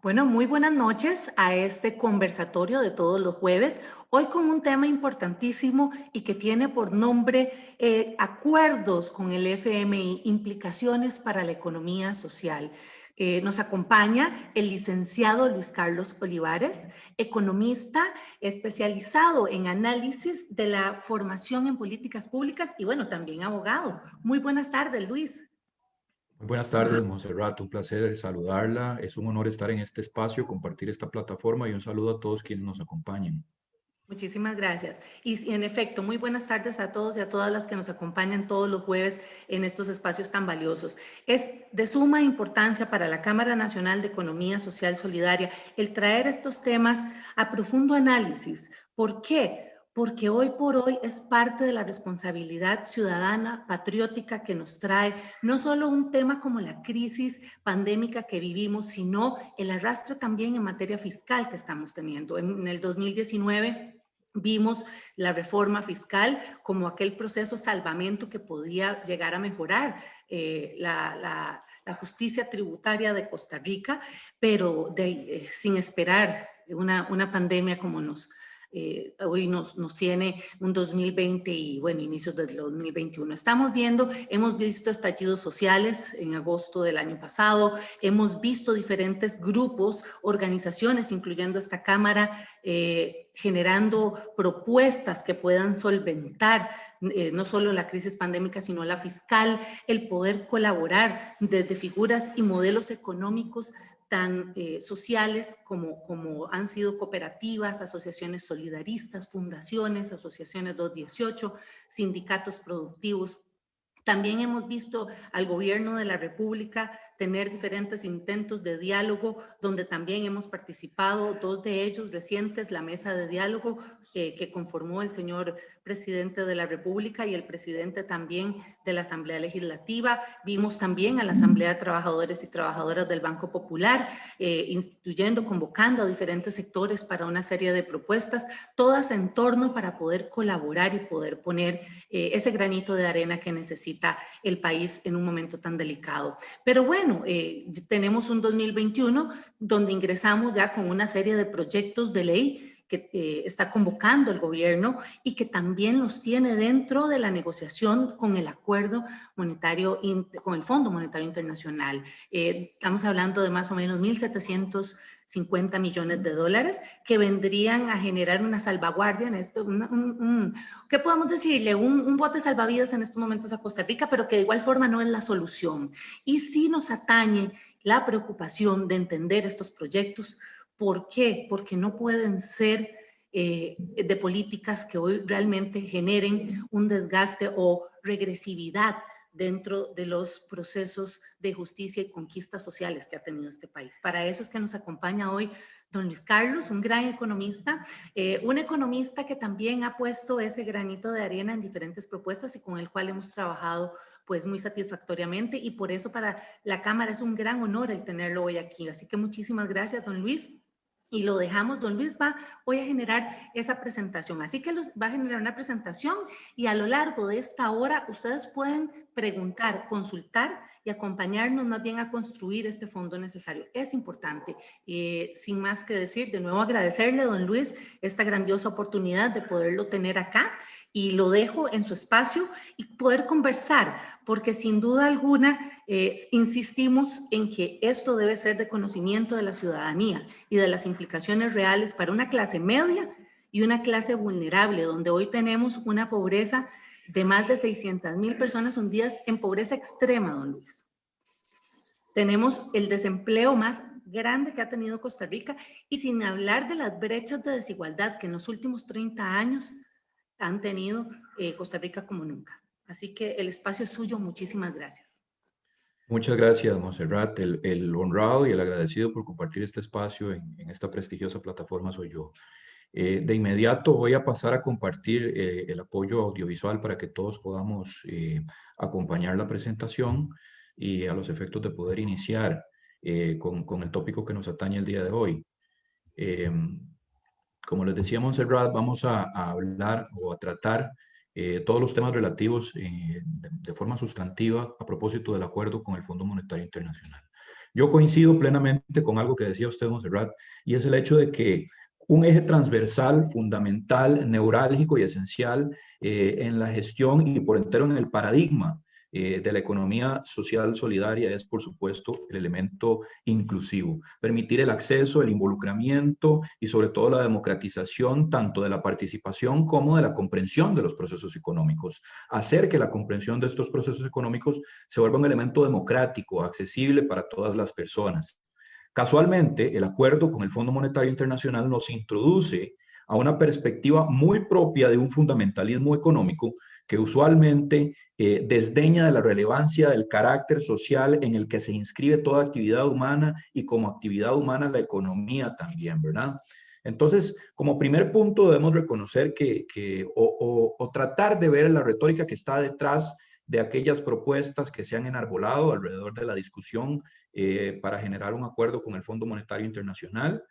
Bueno, muy buenas noches a este conversatorio de todos los jueves. Hoy con un tema importantísimo y que tiene por nombre acuerdos con el FMI, implicaciones para la economía social. Nos acompaña el licenciado Luis Carlos Olivares, economista especializado en análisis de la formación en políticas públicas y bueno, también abogado. Muy buenas tardes, Luis. Muy buenas tardes, Monserrat. Un placer saludarla. Es un honor estar en este espacio, compartir esta plataforma y un saludo a todos quienes nos acompañan. Muchísimas gracias. Y en efecto, muy buenas tardes a todos y a todas las que nos acompañan todos los jueves en estos espacios tan valiosos. Es de suma importancia para la Cámara Nacional de Economía Social Solidaria el traer estos temas a profundo análisis. ¿Por qué? Porque hoy por hoy es parte de la responsabilidad ciudadana, patriótica que nos trae no solo un tema como la crisis pandémica que vivimos, sino el arrastre también en materia fiscal que estamos teniendo. En el 2019 vimos la reforma fiscal como aquel proceso salvamento que podía llegar a mejorar la justicia tributaria de Costa Rica, pero sin esperar una pandemia como hoy nos tiene un 2020 y bueno, inicios del 2021. Hemos visto estallidos sociales en agosto del año pasado, hemos visto diferentes grupos, organizaciones, incluyendo esta Cámara, generando propuestas que puedan solventar no solo la crisis pandémica, sino la fiscal, el poder colaborar desde figuras y modelos económicos tan sociales como han sido cooperativas, asociaciones solidaristas, fundaciones, asociaciones 218, sindicatos productivos. También hemos visto al gobierno de la República tener diferentes intentos de diálogo, donde también hemos participado, dos de ellos recientes, la mesa de diálogo que conformó el señor presidente de la República y el presidente también de la Asamblea Legislativa. Vimos también a la Asamblea de Trabajadores y Trabajadoras del Banco Popular, instituyendo, convocando a diferentes sectores para una serie de propuestas, todas en torno para poder colaborar y poder poner ese granito de arena que necesita el país en un momento tan delicado. Pero bueno, tenemos un 2021 donde ingresamos ya con una serie de proyectos de ley que está convocando el gobierno y que también los tiene dentro de la negociación con el acuerdo monetario, con el Fondo Monetario Internacional. Estamos hablando de más o menos 1.750 millones de dólares que vendrían a generar una salvaguardia en esto, ¿qué podemos decirle? Un bote salvavidas en estos momentos a Costa Rica, pero que de igual forma no es la solución. Y sí nos atañe la preocupación de entender estos proyectos. ¿Por qué? Porque no pueden ser de políticas que hoy realmente generen un desgaste o regresividad dentro de los procesos de justicia y conquistas sociales que ha tenido este país. Para eso es que nos acompaña hoy don Luis Carlos, un gran economista, un economista que también ha puesto ese granito de arena en diferentes propuestas y con el cual hemos trabajado pues muy satisfactoriamente y por eso para la Cámara es un gran honor el tenerlo hoy aquí. Así que muchísimas gracias, don Luis. Y lo dejamos, don Luis va hoy a generar esa presentación. Así que va a generar una presentación y a lo largo de esta hora ustedes pueden preguntar, consultar y acompañarnos más bien a construir este fondo necesario. Es importante. Sin más que decir, de nuevo agradecerle, don Luis, esta grandiosa oportunidad de poderlo tener acá y lo dejo en su espacio y poder conversar, porque sin duda alguna insistimos en que esto debe ser de conocimiento de la ciudadanía y de las implicaciones reales para una clase media y una clase vulnerable, donde hoy tenemos una pobreza de más de 600,000 personas hundidas en pobreza extrema, don Luis. Tenemos el desempleo más grande que ha tenido Costa Rica y sin hablar de las brechas de desigualdad que en los últimos 30 años han tenido Costa Rica como nunca. Así que el espacio es suyo. Muchísimas gracias. Muchas gracias, Monserrat. El honrado y el agradecido por compartir este espacio en esta prestigiosa plataforma soy yo. De inmediato voy a pasar a compartir el apoyo audiovisual para que todos podamos acompañar la presentación y a los efectos de poder iniciar con el tópico que nos atañe el día de hoy. Eh, Como les decía Montserrat, vamos a hablar o a tratar todos los temas relativos de forma sustantiva a propósito del acuerdo con el Fondo Monetario Internacional. Yo coincido plenamente con algo que decía usted, Montserrat, y es el hecho de que un eje transversal, fundamental, neurálgico y esencial en la gestión y por entero en el paradigma de la economía social solidaria es, por supuesto, el elemento inclusivo. Permitir el acceso, el involucramiento y sobre todo la democratización tanto de la participación como de la comprensión de los procesos económicos. Hacer que la comprensión de estos procesos económicos se vuelva un elemento democrático, accesible para todas las personas. Casualmente, el acuerdo con el Fondo Monetario Internacional nos introduce a una perspectiva muy propia de un fundamentalismo económico que usualmente desdeña de la relevancia del carácter social en el que se inscribe toda actividad humana y como actividad humana la economía también, ¿verdad? Entonces, como primer punto debemos reconocer o tratar de ver la retórica que está detrás de aquellas propuestas que se han enarbolado alrededor de la discusión para generar un acuerdo con el Fondo Monetario Internacional.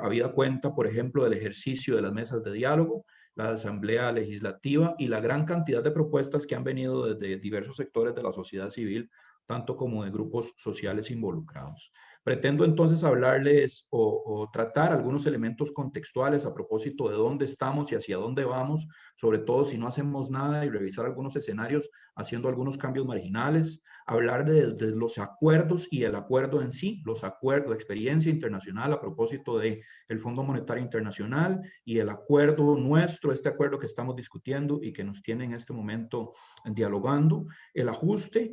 Habida cuenta, por ejemplo, del ejercicio de las mesas de diálogo, la Asamblea Legislativa y la gran cantidad de propuestas que han venido desde diversos sectores de la sociedad civil, tanto como de grupos sociales involucrados. Pretendo entonces hablarles o tratar algunos elementos contextuales a propósito de dónde estamos y hacia dónde vamos, sobre todo si no hacemos nada y revisar algunos escenarios haciendo algunos cambios marginales, hablar de los acuerdos y el acuerdo en sí, los acuerdos, la experiencia internacional a propósito del Fondo Monetario Internacional y el acuerdo nuestro, este acuerdo que estamos discutiendo y que nos tiene en este momento dialogando, el ajuste,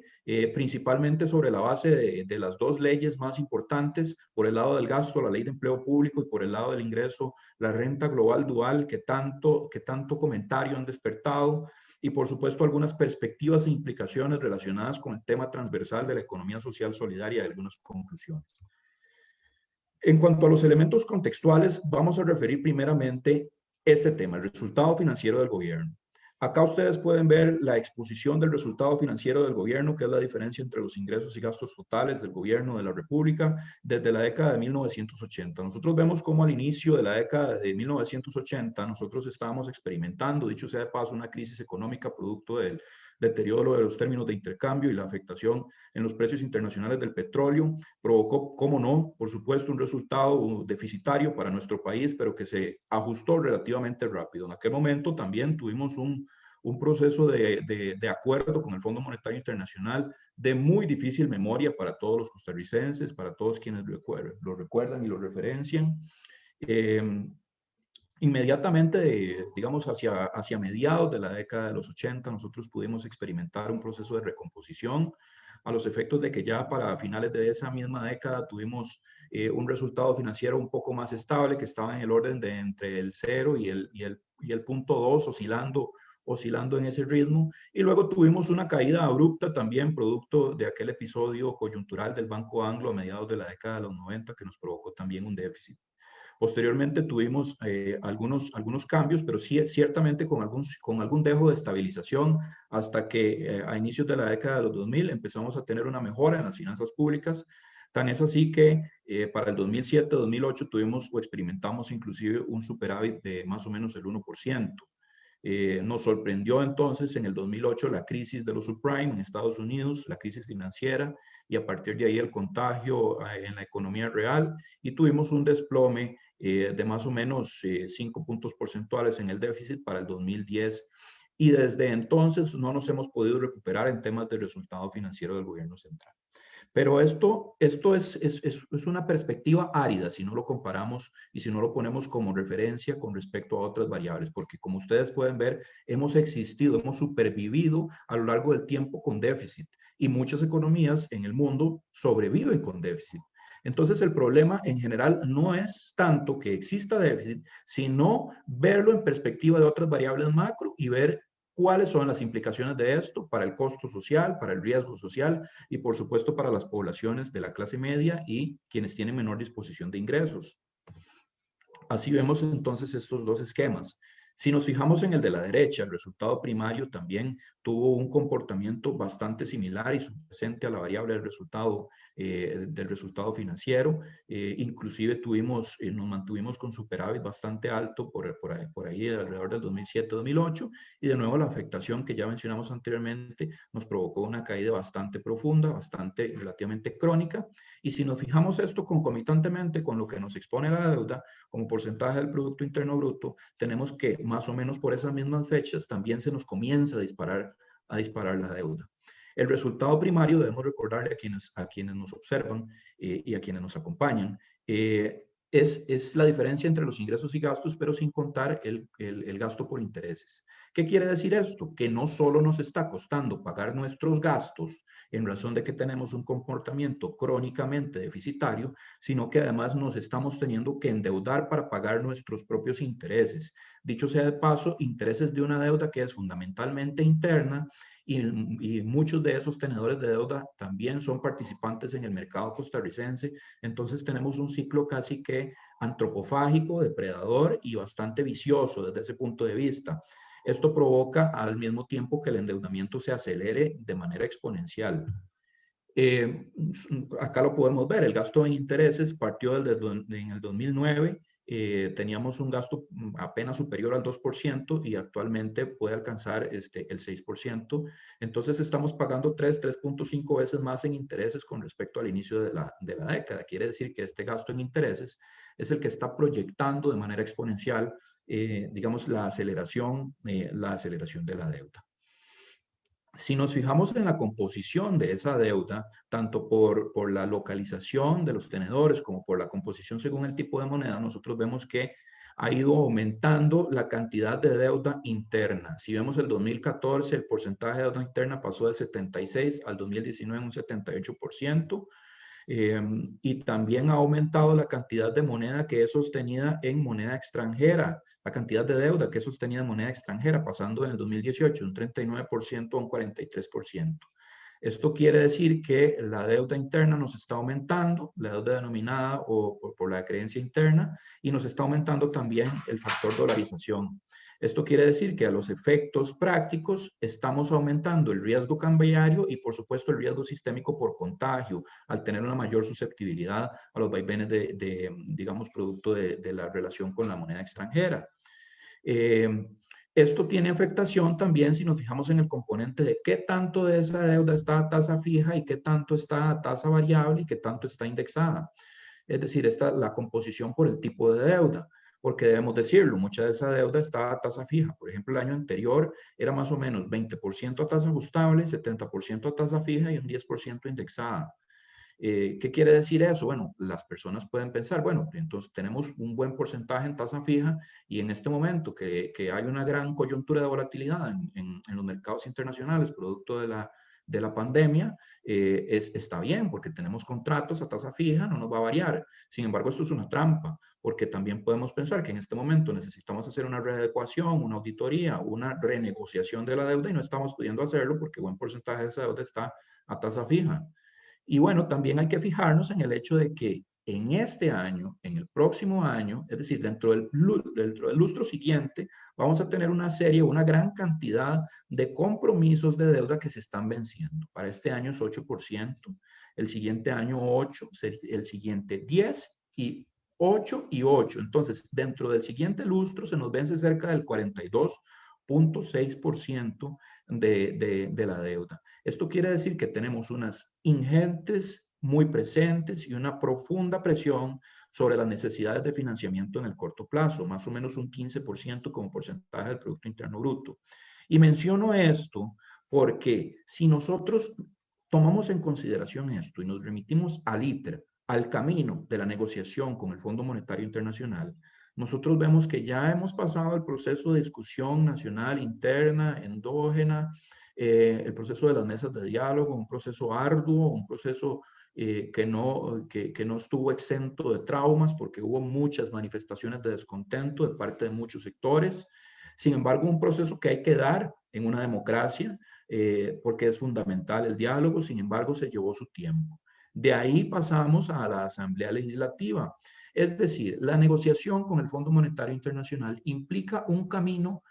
principalmente sobre la base de las dos leyes más importantes, por el lado del gasto, la ley de empleo público, y por el lado del ingreso, la renta global dual, que tanto comentario han despertado, y por supuesto algunas perspectivas e implicaciones relacionadas con el tema transversal de la economía social solidaria y algunas conclusiones. En cuanto a los elementos contextuales, vamos a referir primeramente este tema, el resultado financiero del gobierno. Acá ustedes pueden ver la exposición del resultado financiero del gobierno, que es la diferencia entre los ingresos y gastos totales del gobierno de la República desde la década de 1980. Nosotros vemos cómo al inicio de la década de 1980 nosotros estábamos experimentando, dicho sea de paso, una crisis económica producto del deterioro de los términos de intercambio y la afectación en los precios internacionales del petróleo. Provocó, cómo no, por supuesto, un resultado deficitario para nuestro país, pero que se ajustó relativamente rápido. En aquel momento también tuvimos un proceso de acuerdo con el Fondo Monetario Internacional de muy difícil memoria para todos los costarricenses, para todos quienes lo recuerdan y lo referencian. Inmediatamente, digamos, hacia mediados de la década de los 80, nosotros pudimos experimentar un proceso de recomposición a los efectos de que ya para finales de esa misma década tuvimos un resultado financiero un poco más estable, que estaba en el orden de entre el 0 y el punto 2, oscilando en ese ritmo. Y luego tuvimos una caída abrupta también, producto de aquel episodio coyuntural del Banco Anglo a mediados de la década de los 90, que nos provocó también un déficit. Posteriormente tuvimos algunos cambios, pero sí, ciertamente con algún dejo de estabilización hasta que a inicios de la década de los 2000 empezamos a tener una mejora en las finanzas públicas. Tan es así que para el 2007-2008 tuvimos o experimentamos inclusive un superávit de más o menos el 1%. Nos sorprendió entonces en el 2008 la crisis de los subprime en Estados Unidos, la crisis financiera, y a partir de ahí el contagio en la economía real, y tuvimos un desplome de más o menos 5 puntos porcentuales en el déficit para el 2010, y desde entonces no nos hemos podido recuperar en temas de resultado financiero del gobierno central. Pero esto es una perspectiva árida si no lo comparamos y si no lo ponemos como referencia con respecto a otras variables, porque como ustedes pueden ver, hemos existido, hemos supervivido a lo largo del tiempo con déficit, y muchas economías en el mundo sobreviven con déficit. Entonces el problema en general no es tanto que exista déficit, sino verlo en perspectiva de otras variables macro y ver cuáles son las implicaciones de esto para el costo social, para el riesgo social y por supuesto para las poblaciones de la clase media y quienes tienen menor disposición de ingresos. Así vemos entonces estos dos esquemas. Si nos fijamos en el de la derecha, el resultado primario también tuvo un comportamiento bastante similar y subyacente a la variable del resultado financiero. Inclusive nos mantuvimos con superávit bastante alto por ahí alrededor del 2007-2008, y de nuevo la afectación que ya mencionamos anteriormente nos provocó una caída bastante profunda, bastante relativamente crónica. Y si nos fijamos esto concomitantemente con lo que nos expone la deuda como porcentaje del Producto Interno Bruto, tenemos que más o menos por esas mismas fechas también se nos comienza a disparar la deuda. El resultado primario, debemos recordarle a quienes nos observan y a quienes nos acompañan, es la diferencia entre los ingresos y gastos, pero sin contar el gasto por intereses. ¿Qué quiere decir esto? Que no solo nos está costando pagar nuestros gastos en razón de que tenemos un comportamiento crónicamente deficitario, sino que además nos estamos teniendo que endeudar para pagar nuestros propios intereses. Dicho sea de paso, intereses de una deuda que es fundamentalmente interna, y muchos de esos tenedores de deuda también son participantes en el mercado costarricense. Entonces tenemos un ciclo casi que antropofágico, depredador y bastante vicioso desde ese punto de vista. Esto provoca al mismo tiempo que el endeudamiento se acelere de manera exponencial. Acá lo podemos ver, el gasto en intereses partió en el 2009, teníamos un gasto apenas superior al 2% y actualmente puede alcanzar el 6%. Entonces estamos pagando 3.5 veces más en intereses con respecto al inicio de la década. Quiere decir que este gasto en intereses es el que está proyectando de manera exponencial, digamos, la aceleración de la deuda. Si nos fijamos en la composición de esa deuda, tanto por la localización de los tenedores como por la composición según el tipo de moneda, nosotros vemos que ha ido aumentando la cantidad de deuda interna. Si vemos el 2014, el porcentaje de deuda interna pasó del 76 al 2019 un 78%. Y también ha aumentado la cantidad de moneda que es sostenida en moneda extranjera, la cantidad de deuda que es sostenida en moneda extranjera, pasando en el 2018 de un 39% a un 43%. Esto quiere decir que la deuda interna nos está aumentando, la deuda denominada o por la creencia interna, y nos está aumentando también el factor dolarización. Esto quiere decir que a los efectos prácticos estamos aumentando el riesgo cambiario y por supuesto el riesgo sistémico por contagio, al tener una mayor susceptibilidad a los vaivenes digamos, producto de la relación con la moneda extranjera. Esto tiene afectación también si nos fijamos en el componente de qué tanto de esa deuda está a tasa fija y qué tanto está a tasa variable y qué tanto está indexada. Es decir, la composición por el tipo de deuda, porque debemos decirlo, mucha de esa deuda está a tasa fija. Por ejemplo, el año anterior era más o menos 20% a tasa ajustable, 70% a tasa fija y un 10% indexada. ¿Qué quiere decir eso? Bueno, las personas pueden pensar, bueno, entonces tenemos un buen porcentaje en tasa fija y en este momento que hay una gran coyuntura de volatilidad en los mercados internacionales producto de la pandemia, está bien porque tenemos contratos a tasa fija, no nos va a variar. Sin embargo, esto es una trampa porque también podemos pensar que en este momento necesitamos hacer una readecuación, una auditoría, una renegociación de la deuda y no estamos pudiendo hacerlo porque buen porcentaje de esa deuda está a tasa fija. Y bueno, también hay que fijarnos en el hecho de que en este año, en el próximo año, es decir, dentro del lustro siguiente, vamos a tener una gran cantidad de compromisos de deuda que se están venciendo. Para este año es 8%, el siguiente año 8%, el siguiente 10% y 8 y 8. Entonces, dentro del siguiente lustro se nos vence cerca del 42.6% de la deuda. Esto quiere decir que tenemos unas ingentes muy presentes y una profunda presión sobre las necesidades de financiamiento en el corto plazo, más o menos un 15% como porcentaje del Producto Interno Bruto. Y menciono esto porque si nosotros tomamos en consideración esto y nos remitimos al ITER, al camino de la negociación con el Fondo Monetario Internacional, nosotros vemos que ya hemos pasado el proceso de discusión nacional, interna, endógena, el proceso de las mesas de diálogo, un proceso arduo, un proceso que no estuvo exento de traumas porque hubo muchas manifestaciones de descontento de parte de muchos sectores. Sin embargo, un proceso que hay que dar en una democracia porque es fundamental el diálogo, sin embargo, se llevó su tiempo. De ahí pasamos a la Asamblea Legislativa. Es decir, la negociación con el Fondo Monetario Internacional implica un camino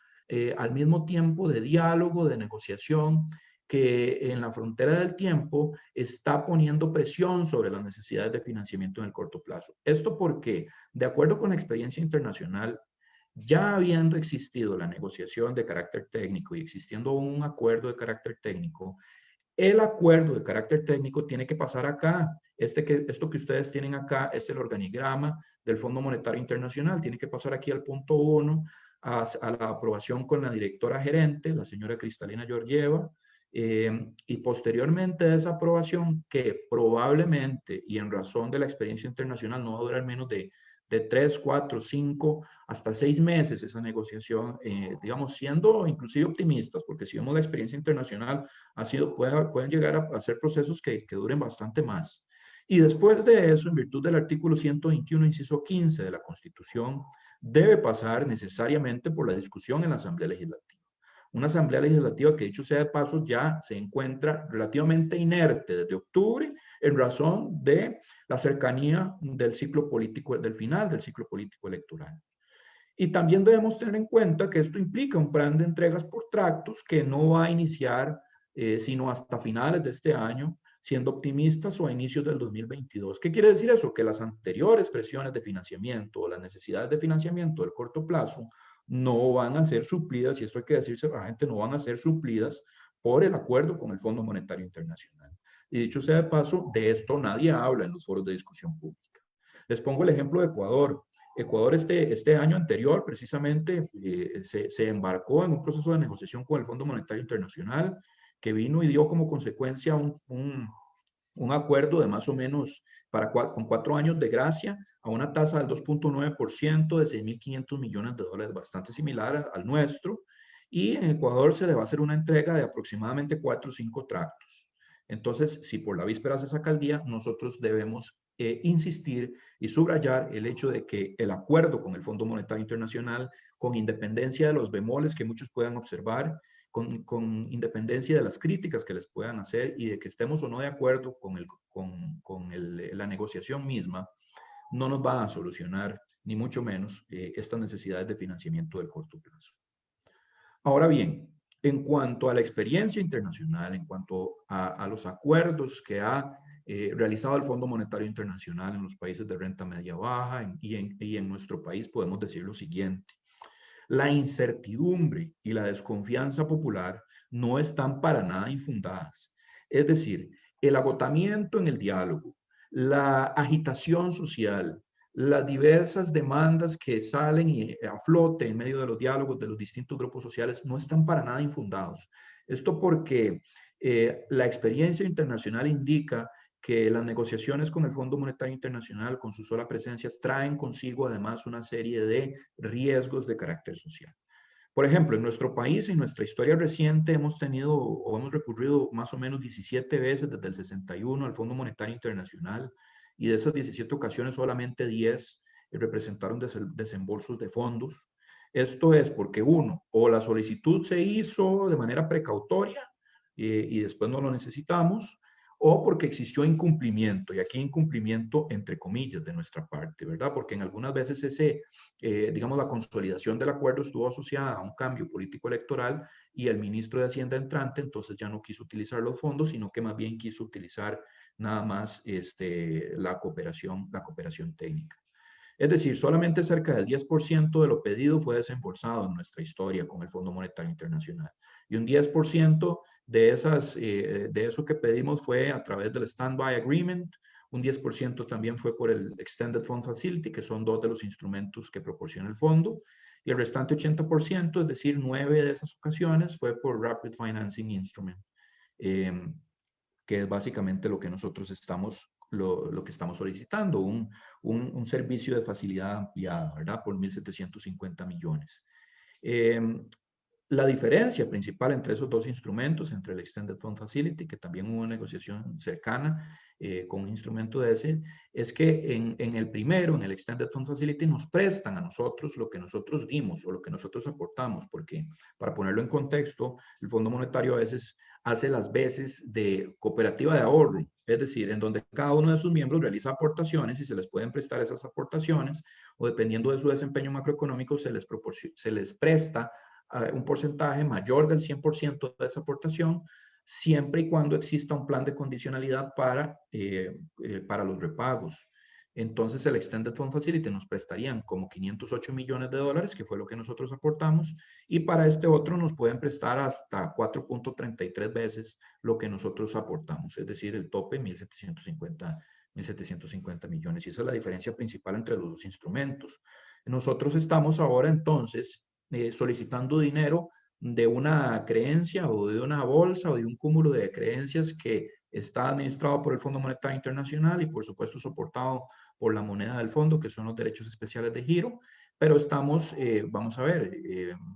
al mismo tiempo de diálogo, de negociación, que en la frontera del tiempo está poniendo presión sobre las necesidades de financiamiento en el corto plazo. Esto porque, de acuerdo con la experiencia internacional, ya habiendo existido la negociación de carácter técnico y existiendo un acuerdo de carácter técnico, el acuerdo de carácter técnico tiene que pasar acá. Esto que ustedes tienen acá es el organigrama del Fondo Monetario Internacional. Tiene que pasar aquí al punto 1, a la aprobación con la directora gerente, la señora Cristalina Georgieva, y posteriormente a esa aprobación, que probablemente, y en razón de la experiencia internacional, no va a durar menos de 3, 4, 5, hasta 6 meses esa negociación, digamos, siendo inclusive optimistas, porque si vemos la experiencia internacional, pueden llegar a ser procesos que duren bastante más. Y después de eso, en virtud del artículo 121, inciso 15 de la Constitución, debe pasar necesariamente por la discusión en la Asamblea Legislativa. Una Asamblea Legislativa que, dicho sea de paso, ya se encuentra relativamente inerte desde octubre en razón de la cercanía del ciclo político, del final del ciclo político electoral. Y también debemos tener en cuenta que esto implica un plan de entregas por tractos que no va a iniciar sino hasta finales de este año, siendo optimistas, o a inicios del 2022. ¿Qué quiere decir eso? Que las anteriores presiones de financiamiento o las necesidades de financiamiento del corto plazo no van a ser suplidas, y esto hay que decirse a la gente, no van a ser suplidas por el acuerdo con el Fondo Monetario Internacional. Y dicho sea de paso, de esto nadie habla en los foros de discusión pública. Les pongo el ejemplo de Ecuador. Ecuador este año anterior precisamente se embarcó en un proceso de negociación con el Fondo Monetario Internacional que vino y dio como consecuencia un acuerdo de más o menos con 4 años de gracia a una tasa del 2.9% de 6.500 millones de dólares, bastante similar al nuestro. Y en Ecuador se le va a hacer una entrega de aproximadamente 4 o 5 tractos. Entonces, si por la víspera se saca el día, nosotros debemos insistir y subrayar el hecho de que el acuerdo con el Fondo Monetario Internacional, con independencia de los bemoles que muchos puedan observar, con independencia de las críticas que les puedan hacer y de que estemos o no de acuerdo con la negociación misma, no nos va a solucionar, ni mucho menos, estas necesidades de financiamiento del corto plazo. Ahora bien, en cuanto a la experiencia internacional, en cuanto a los acuerdos que ha realizado el Fondo Monetario Internacional en los países de renta media baja y en nuestro país, podemos decir lo siguiente. La incertidumbre y la desconfianza popular no están para nada infundadas. Es decir, el agotamiento en el diálogo, la agitación social, las diversas demandas que salen a flote en medio de los diálogos de los distintos grupos sociales no están para nada infundados. Esto porque la experiencia internacional indica que las negociaciones con el Fondo Monetario Internacional, con su sola presencia, traen consigo además una serie de riesgos de carácter social. Por ejemplo, en nuestro país, en nuestra historia reciente, hemos tenido o hemos recurrido más o menos 17 veces desde el 61 al Fondo Monetario Internacional, y de esas 17 ocasiones solamente 10 representaron desembolsos de fondos. Esto es porque uno, o la solicitud se hizo de manera precautoria y después no lo necesitamos, o porque existió incumplimiento, y aquí incumplimiento entre comillas de nuestra parte, ¿verdad? Porque en algunas veces digamos, la consolidación del acuerdo estuvo asociada a un cambio político electoral y el ministro de Hacienda entrante entonces ya no quiso utilizar los fondos, sino que más bien quiso utilizar nada más la cooperación técnica. Es decir, solamente cerca del 10% de lo pedido fue desembolsado en nuestra historia con el Fondo Monetario Internacional. Y un 10% de eso que pedimos fue a través del Standby Agreement, un 10% también fue por el Extended Fund Facility, que son 2 de los instrumentos que proporciona el fondo, y el restante 80%, es decir, 9 de esas ocasiones, fue por Rapid Financing Instrument, que es básicamente lo que nosotros lo que estamos solicitando, un servicio de facilidad ampliada, ¿verdad? Por 1.750 millones. La diferencia principal entre esos dos instrumentos, entre el Extended Fund Facility, que también hubo una negociación cercana con un instrumento de ese, es que en el primero, en el Extended Fund Facility, nos prestan a nosotros lo que nosotros dimos o lo que nosotros aportamos, porque para ponerlo en contexto, el Fondo Monetario a veces hace las veces de cooperativa de ahorro, es decir, en donde cada uno de sus miembros realiza aportaciones y se les pueden prestar esas aportaciones, o dependiendo de su desempeño macroeconómico, se les presta un porcentaje mayor del 100% de esa aportación, siempre y cuando exista un plan de condicionalidad para los repagos. Entonces el Extended Fund Facility nos prestarían como 508 millones de dólares, que fue lo que nosotros aportamos, y para este otro nos pueden prestar hasta 4.33 veces lo que nosotros aportamos, es decir, el tope 1.750 millones. Y esa es la diferencia principal entre los dos instrumentos. Nosotros estamos ahora entonces solicitando dinero de una creencia o de una bolsa o de un cúmulo de creencias que está administrado por el Fondo Monetario Internacional y por supuesto soportado por la moneda del fondo, que son los derechos especiales de giro, pero estamos, vamos a ver,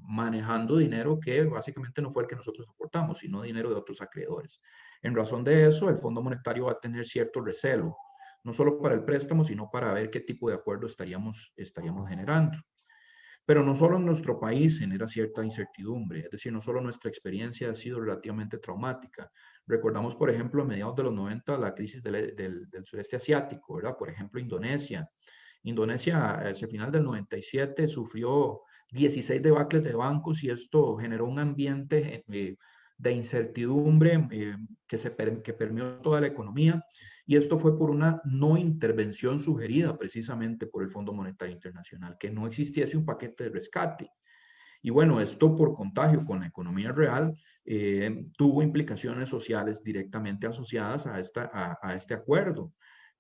manejando dinero que básicamente no fue el que nosotros aportamos, sino dinero de otros acreedores. En razón de eso, el Fondo Monetario va a tener cierto recelo, no solo para el préstamo, sino para ver qué tipo de acuerdo estaríamos generando. Pero no solo en nuestro país genera cierta incertidumbre, es decir, no solo nuestra experiencia ha sido relativamente traumática. Recordamos, por ejemplo, a mediados de los 90, la crisis del sureste asiático, ¿verdad? Por ejemplo, Indonesia. Indonesia, hacia el final del 97, sufrió 16 debacles de bancos y esto generó un ambiente de incertidumbre que permeó toda la economía. Y esto fue por una no intervención sugerida precisamente por el Fondo Monetario Internacional, que no existiese un paquete de rescate. Y bueno, esto por contagio con la economía real tuvo implicaciones sociales directamente asociadas a este acuerdo.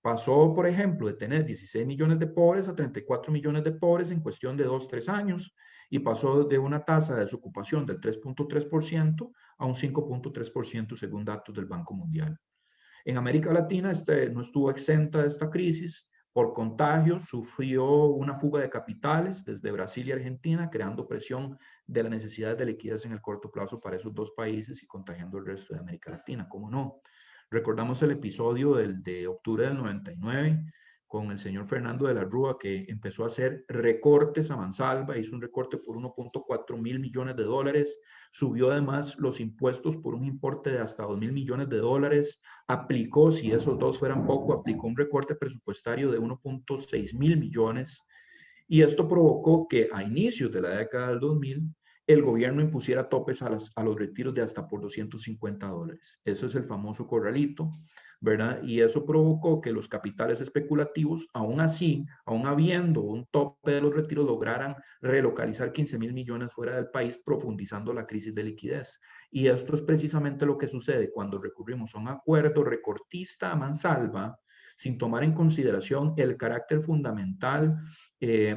Pasó, por ejemplo, de tener 16 millones de pobres a 34 millones de pobres en cuestión de 2-3 años y pasó de una tasa de desocupación del 3.3% a un 5.3% según datos del Banco Mundial. En América Latina no estuvo exenta de esta crisis. Por contagio, sufrió una fuga de capitales desde Brasil y Argentina, creando presión de la necesidad de liquidez en el corto plazo para esos dos países y contagiando el resto de América Latina. ¿Cómo no? Recordamos el episodio de octubre del 99 con el señor Fernando de la Rúa, que empezó a hacer recortes a mansalva, hizo un recorte por 1.4 mil millones de dólares, subió además los impuestos por un importe de hasta 2 mil millones de dólares, aplicó, si esos dos fueran poco, aplicó un recorte presupuestario de 1.6 mil millones, y esto provocó que a inicios de la década del 2000 el gobierno impusiera topes a los retiros de hasta por 250 dólares. Eso es el famoso corralito, ¿verdad? Y eso provocó que los capitales especulativos, aún así, aún habiendo un tope de los retiros, lograran relocalizar 15 mil millones fuera del país, profundizando la crisis de liquidez. Y esto es precisamente lo que sucede cuando recurrimos a un acuerdo recortista a mansalva, sin tomar en consideración el carácter fundamental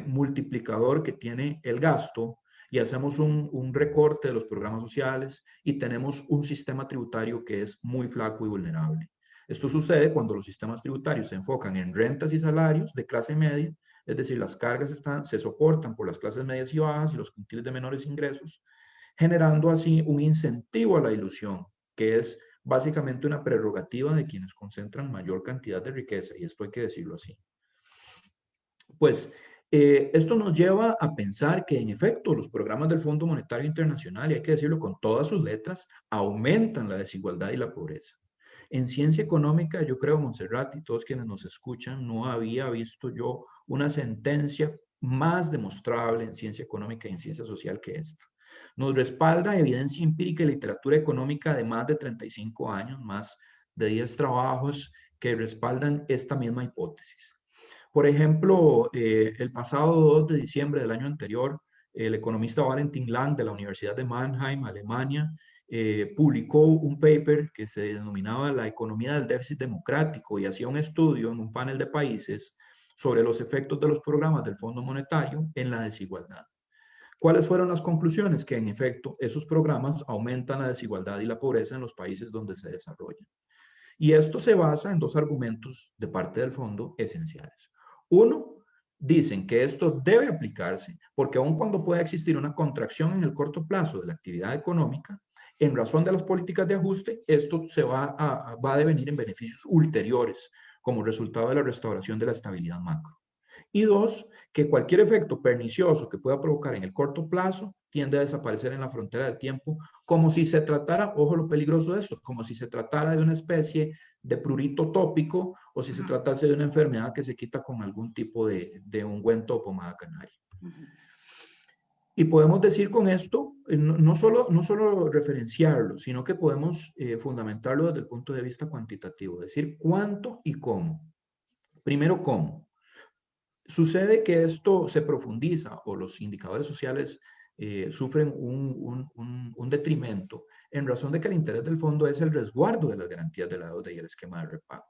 multiplicador que tiene el gasto, y hacemos un recorte de los programas sociales y tenemos un sistema tributario que es muy flaco y vulnerable. Esto sucede cuando los sistemas tributarios se enfocan en rentas y salarios de clase media, es decir, las cargas se soportan por las clases medias y bajas y los quintiles de menores ingresos, generando así un incentivo a la ilusión, que es básicamente una prerrogativa de quienes concentran mayor cantidad de riqueza, y esto hay que decirlo así. Pues esto nos lleva a pensar que en efecto los programas del Fondo Monetario Internacional, y hay que decirlo con todas sus letras, aumentan la desigualdad y la pobreza. En ciencia económica, yo creo, Montserrat y todos quienes nos escuchan, no había visto yo una sentencia más demostrable en ciencia económica y en ciencia social que esta. Nos respalda evidencia empírica y literatura económica de más de 35 años, más de 10 trabajos que respaldan esta misma hipótesis. Por ejemplo, el pasado 2 de diciembre del año anterior, el economista Valentin Lang de la Universidad de Mannheim, Alemania, publicó un paper que se denominaba La economía del déficit democrático y hacía un estudio en un panel de países sobre los efectos de los programas del Fondo Monetario en la desigualdad. ¿Cuáles fueron las conclusiones? Que en efecto esos programas aumentan la desigualdad y la pobreza en los países donde se desarrollan. Y esto se basa en dos argumentos de parte del fondo esenciales. Uno, dicen que esto debe aplicarse porque aun cuando pueda existir una contracción en el corto plazo de la actividad económica, en razón de las políticas de ajuste, esto va a devenir en beneficios ulteriores como resultado de la restauración de la estabilidad macro. Y dos, que cualquier efecto pernicioso que pueda provocar en el corto plazo tiende a desaparecer en la frontera del tiempo, como si se tratara, ojo lo peligroso de esto, como si se tratara de una especie de prurito tópico o si se tratase de una enfermedad que se quita con algún tipo de ungüento o pomada canaria. Y podemos decir con esto, no solo referenciarlo, sino que podemos fundamentarlo desde el punto de vista cuantitativo, decir cuánto y cómo. Primero, cómo. Sucede que esto se profundiza o los indicadores sociales sufren un detrimento en razón de que el interés del fondo es el resguardo de las garantías de la deuda y el esquema de repago.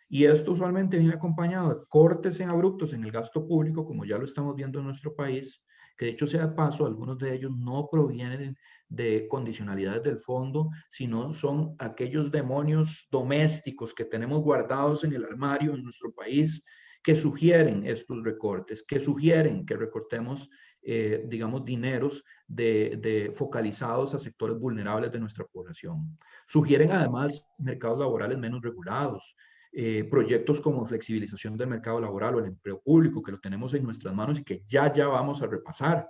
Y esto usualmente viene acompañado de cortes en abruptos en el gasto público, como ya lo estamos viendo en nuestro país, que dicho sea de paso, algunos de ellos no provienen de condicionalidades del fondo, sino son aquellos demonios domésticos que tenemos guardados en el armario en nuestro país, que sugieren estos recortes, que sugieren que recortemos, digamos, dineros focalizados a sectores vulnerables de nuestra población. Sugieren además mercados laborales menos regulados, proyectos como flexibilización del mercado laboral o el empleo público, que lo tenemos en nuestras manos y que ya vamos a repasar,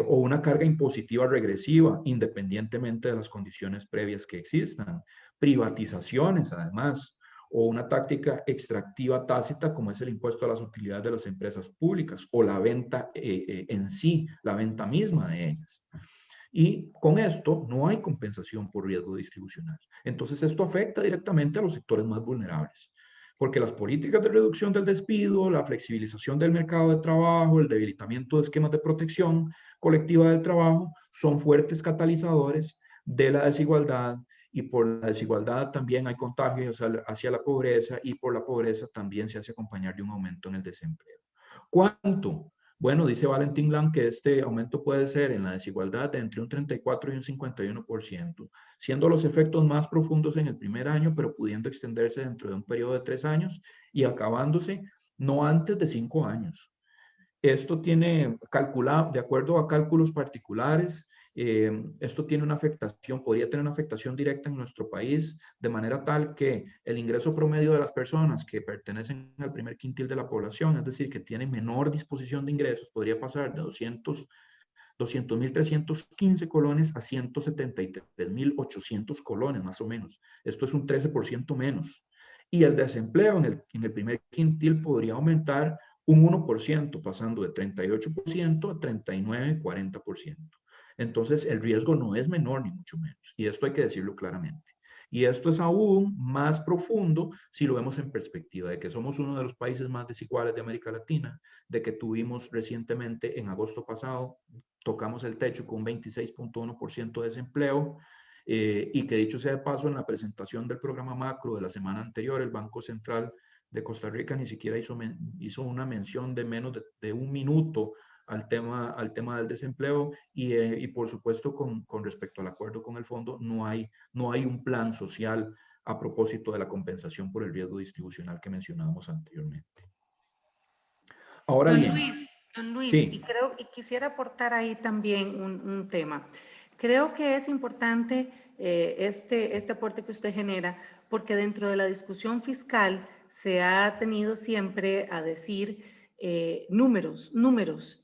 o una carga impositiva regresiva, independientemente de las condiciones previas que existan, privatizaciones además, o una táctica extractiva tácita como es el impuesto a las utilidades de las empresas públicas, o la venta en sí, la venta misma de ellas. Y con esto no hay compensación por riesgo distribucional. Entonces esto afecta directamente a los sectores más vulnerables, porque las políticas de reducción del despido, la flexibilización del mercado de trabajo, el debilitamiento de esquemas de protección colectiva del trabajo son fuertes catalizadores de la desigualdad, y por la desigualdad también hay contagios hacia la pobreza, y por la pobreza también se hace acompañar de un aumento en el desempleo. ¿Cuánto? Bueno, dice Valentín Lang que este aumento puede ser en la desigualdad de entre un 34 y un 51%, siendo los efectos más profundos en el primer año, pero pudiendo extenderse dentro de un periodo de 3 años y acabándose no antes de 5 años. Esto tiene calculado, de acuerdo a cálculos particulares, esto tiene una afectación, podría tener una afectación directa en nuestro país, de manera tal que el ingreso promedio de las personas que pertenecen al primer quintil de la población, es decir, que tienen menor disposición de ingresos, podría pasar de 200.315 colones a 173.800 colones, más o menos. Esto es un 13% menos. Y el desempleo en el primer quintil podría aumentar un 1%, pasando de 38% a 39, 40%. Entonces, el riesgo no es menor, ni mucho menos. Y esto hay que decirlo claramente. Y esto es aún más profundo si lo vemos en perspectiva de que somos uno de los países más desiguales de América Latina, de que tuvimos recientemente, en agosto pasado, tocamos el techo con un 26.1% de desempleo, y que dicho sea de paso, en la presentación del programa macro de la semana anterior, el Banco Central de Costa Rica ni siquiera hizo una mención de menos de un minuto al tema del desempleo, y por supuesto con respecto al acuerdo con el fondo no hay un plan social a propósito de la compensación por el riesgo distribucional que mencionábamos anteriormente. Ahora Don bien, Luis, don Luis, sí. y quisiera aportar ahí también un tema. Creo que es importante este aporte que usted genera, porque dentro de la discusión fiscal se ha tenido siempre a decir números,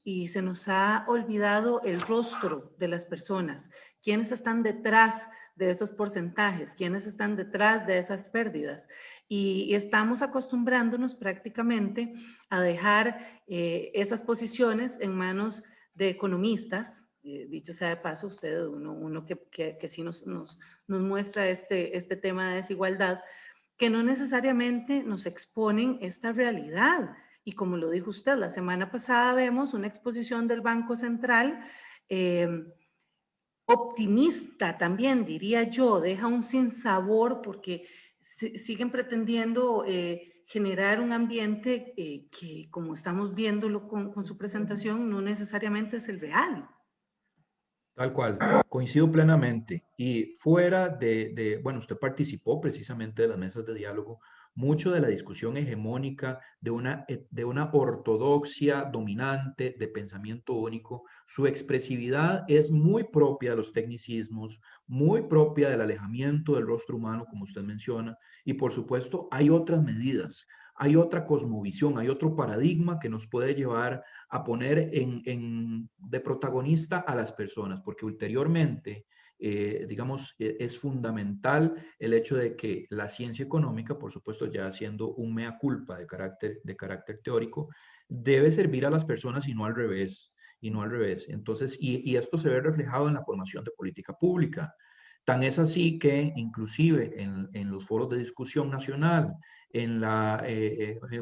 y se nos ha olvidado el rostro de las personas, quiénes están detrás de esos porcentajes, quiénes están detrás de esas pérdidas. Y estamos acostumbrándonos prácticamente a dejar esas posiciones en manos de economistas. Dicho sea de paso, usted, uno que sí nos muestra este tema de desigualdad, que no necesariamente nos exponen esta realidad. Y como lo dijo usted, la semana pasada vemos una exposición del Banco Central optimista también, diría yo, deja un sinsabor porque siguen pretendiendo generar un ambiente que, como estamos viéndolo con su presentación, no necesariamente es el real. Tal cual, coincido plenamente. Y fuera bueno, usted participó precisamente de las mesas de diálogo, mucho de la discusión hegemónica de una ortodoxia dominante de pensamiento único. Su expresividad es muy propia de los tecnicismos, muy propia del alejamiento del rostro humano, como usted menciona, y por supuesto hay otras medidas. hay otra cosmovisión, hay otro paradigma que nos puede llevar a poner de protagonista a las personas, porque ulteriormente, digamos, es fundamental el hecho de que la ciencia económica, por supuesto, ya siendo un mea culpa de carácter teórico, debe servir a las personas y no al revés. Y no al revés. Entonces, y esto se ve reflejado en la formación de política pública. Tan es así que inclusive en los foros de discusión nacional, en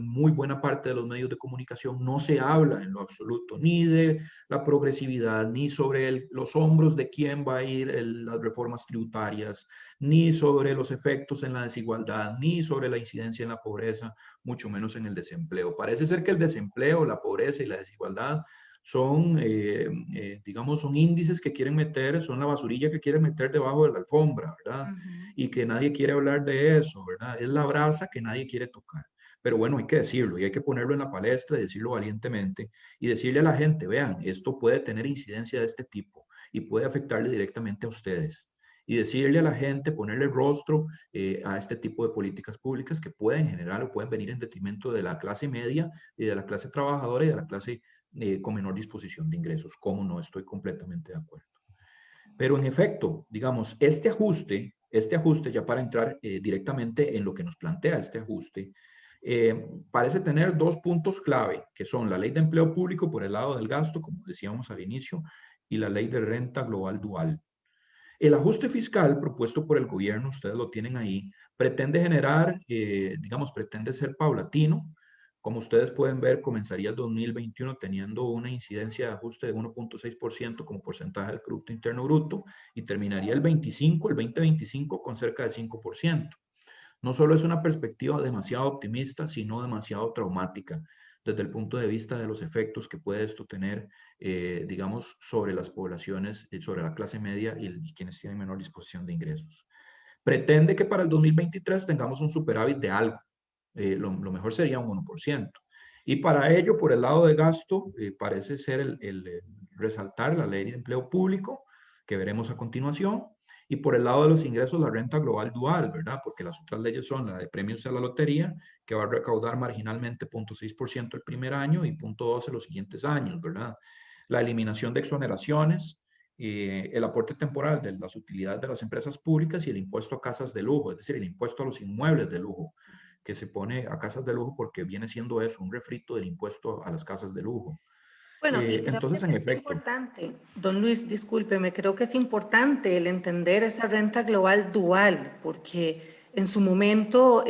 muy buena parte de los medios de comunicación no se habla en lo absoluto ni de la progresividad, ni sobre los hombros de quién va a ir las reformas tributarias, ni sobre los efectos en la desigualdad, ni sobre la incidencia en la pobreza, mucho menos en el desempleo. Parece ser que el desempleo, la pobreza y la desigualdad son, digamos, son índices que quieren meter, son la basurilla que quieren meter debajo de la alfombra, ¿verdad? Ujú, Y que sí. nadie quiere hablar de eso, ¿verdad? Es la brasa que nadie quiere tocar. Pero bueno, hay que decirlo y hay que ponerlo en la palestra y decirlo valientemente y decirle a la gente, vean, esto puede tener incidencia de este tipo y puede afectarle directamente a ustedes. Y decirle a la gente, ponerle rostro a este tipo de políticas públicas que pueden generar o pueden venir en detrimento de la clase media y de la clase trabajadora y de la clase con menor disposición de ingresos. ¿Cómo no? Estoy completamente de acuerdo. Pero en efecto, digamos, este ajuste ya para entrar directamente en lo que nos plantea este ajuste, parece tener dos puntos clave, que son la ley de empleo público por el lado del gasto, como decíamos al inicio, y la ley de renta global dual. El ajuste fiscal propuesto por el gobierno, ustedes lo tienen ahí, pretende generar, digamos, pretende ser paulatino. Como ustedes pueden ver, comenzaría el 2021 teniendo una incidencia de ajuste de 1.6% como porcentaje del Producto Interno Bruto y terminaría el 2025 con cerca de 5%. No solo es una perspectiva demasiado optimista, sino demasiado traumática desde el punto de vista de los efectos que puede esto tener, digamos, sobre las poblaciones, sobre la clase media y quienes tienen menor disposición de ingresos. Pretende que para el 2023 tengamos un superávit de algo. Lo mejor sería un 1%. Y para ello, por el lado de gasto, parece ser resaltar la ley de empleo público, que veremos a continuación, y por el lado de los ingresos, la renta global dual, ¿verdad? Porque las otras leyes son la de premios a la lotería, que va a recaudar marginalmente 0.6% el primer año y 0.12% los siguientes años, ¿verdad? La eliminación de exoneraciones, el aporte temporal de las utilidades de las empresas públicas y el impuesto a casas de lujo, es decir, el impuesto a los inmuebles de lujo, que se pone a casas de lujo porque viene siendo eso, un refrito del impuesto a las casas de lujo. Bueno, y creo que Entonces, en es efecto, importante, don Luis, discúlpeme, creo que es importante el entender esa renta global dual, porque en su momento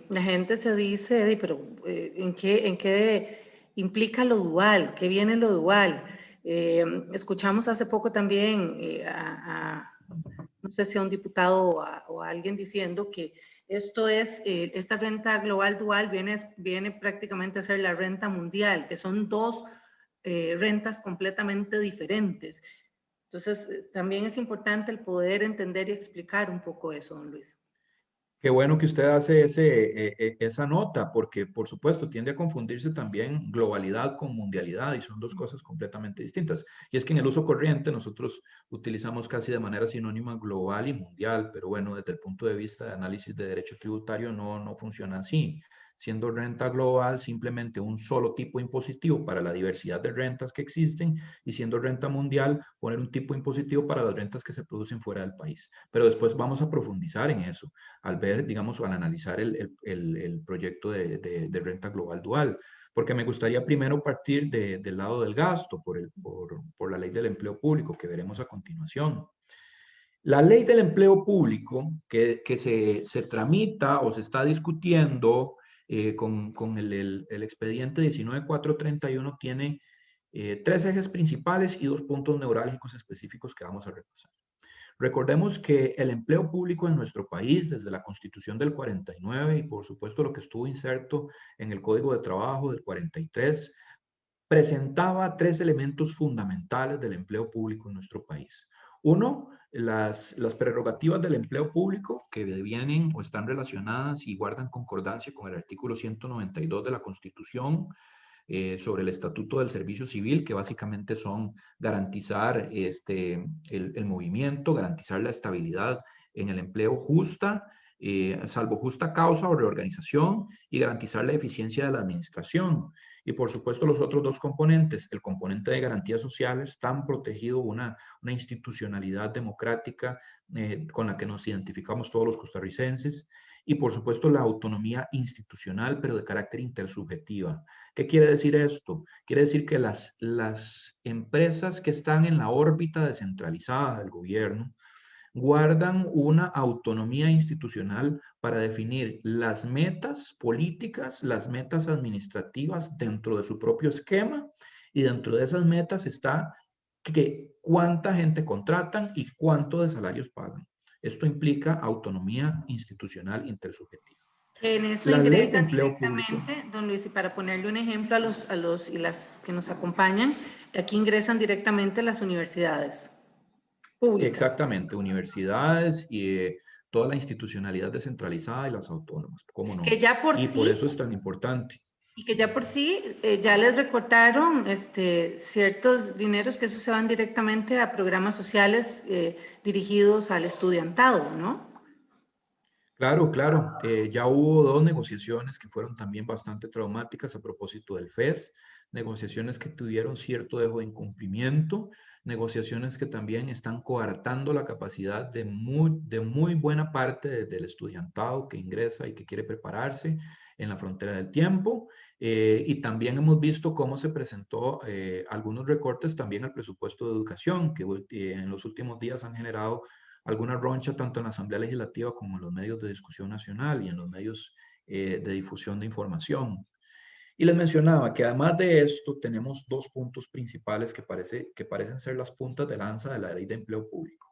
la gente se dice, pero en qué implica lo dual? ¿Qué viene lo dual? Escuchamos hace poco también no sé si a un diputado o a alguien diciendo que esta renta global dual viene prácticamente a ser la renta mundial, que son dos rentas completamente diferentes. Entonces, también es importante el poder entender y explicar un poco eso, don Luis. qué bueno que usted hace esa nota, porque por supuesto tiende a confundirse también globalidad con mundialidad y son dos cosas completamente distintas. Y es que en el uso corriente nosotros utilizamos casi de manera sinónima global y mundial, pero bueno, desde el punto de vista de análisis de derecho tributario no funciona así. Siendo renta global simplemente un solo tipo impositivo para la diversidad de rentas que existen y siendo renta mundial poner un tipo impositivo para las rentas que se producen fuera del país. Pero después vamos a profundizar en eso al ver, digamos, o al analizar el proyecto de renta global dual. Porque me gustaría primero partir del lado del gasto, por la ley del empleo público, que veremos a continuación. La ley del empleo público que se tramita o se está discutiendo con el expediente 19431 tiene tres ejes principales y dos puntos neurálgicos específicos que vamos a repasar. Recordemos que el empleo público en nuestro país, desde la Constitución del 49 y por supuesto lo que estuvo inserto en el Código de Trabajo del 43, presentaba tres elementos fundamentales del empleo público en nuestro país. Uno, las prerrogativas del empleo público que vienen o están relacionadas y guardan concordancia con el artículo 192 de la Constitución, sobre el Estatuto del Servicio Civil, que básicamente son garantizar el movimiento, garantizar la estabilidad en el empleo justa, salvo justa causa o reorganización, y garantizar la eficiencia de la administración. Y por supuesto los otros dos componentes, el componente de garantías sociales, tan protegido, una institucionalidad democrática con la que nos identificamos todos los costarricenses, y por supuesto la autonomía institucional, pero de carácter intersubjetiva. ¿Qué quiere decir esto? Quiere decir que las empresas que están en la órbita descentralizada del gobierno guardan una autonomía institucional para definir las metas políticas, las metas administrativas dentro de su propio esquema, y dentro de esas metas está cuánta gente contratan y cuánto de salarios pagan. Esto implica autonomía institucional intersubjetiva. En eso La ley de ingresan empleo público. directamente, don Luis, y para ponerle un ejemplo a los y las que nos acompañan, aquí ingresan directamente las universidades públicas. Exactamente, universidades y toda la institucionalidad descentralizada y las autónomas, ¿cómo no? Que ya por y sí, por eso es tan importante. Y que ya por sí ya les recortaron ciertos dineros que esos se van directamente a programas sociales dirigidos al estudiantado, ¿no? Claro, claro. Ya hubo dos negociaciones que fueron también bastante traumáticas a propósito del FES, negociaciones que tuvieron cierto dejo de incumplimiento, negociaciones que también están coartando la capacidad de muy buena parte del estudiantado que ingresa y que quiere prepararse en la frontera del tiempo. Y también hemos visto cómo se presentó algunos recortes también al presupuesto de educación, que en los últimos días han generado alguna roncha tanto en la Asamblea Legislativa como en los medios de discusión nacional y en los medios de difusión de información. Y les mencionaba que además de esto tenemos dos puntos principales que parecen ser las puntas de lanza de la Ley de Empleo Público.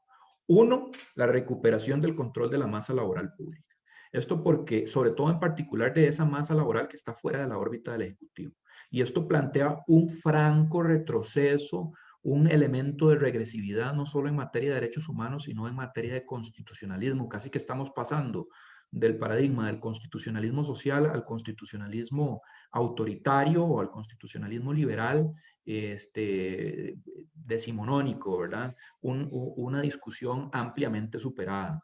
Uno, la recuperación del control de la masa laboral pública. Esto porque, sobre todo en particular de esa masa laboral que está fuera de la órbita del Ejecutivo. Y esto plantea un franco retroceso, un elemento de regresividad, no solo en materia de derechos humanos, sino en materia de constitucionalismo. Casi que estamos pasando del paradigma del constitucionalismo social al constitucionalismo autoritario o al constitucionalismo liberal decimonónico, ¿verdad? Una discusión ampliamente superada.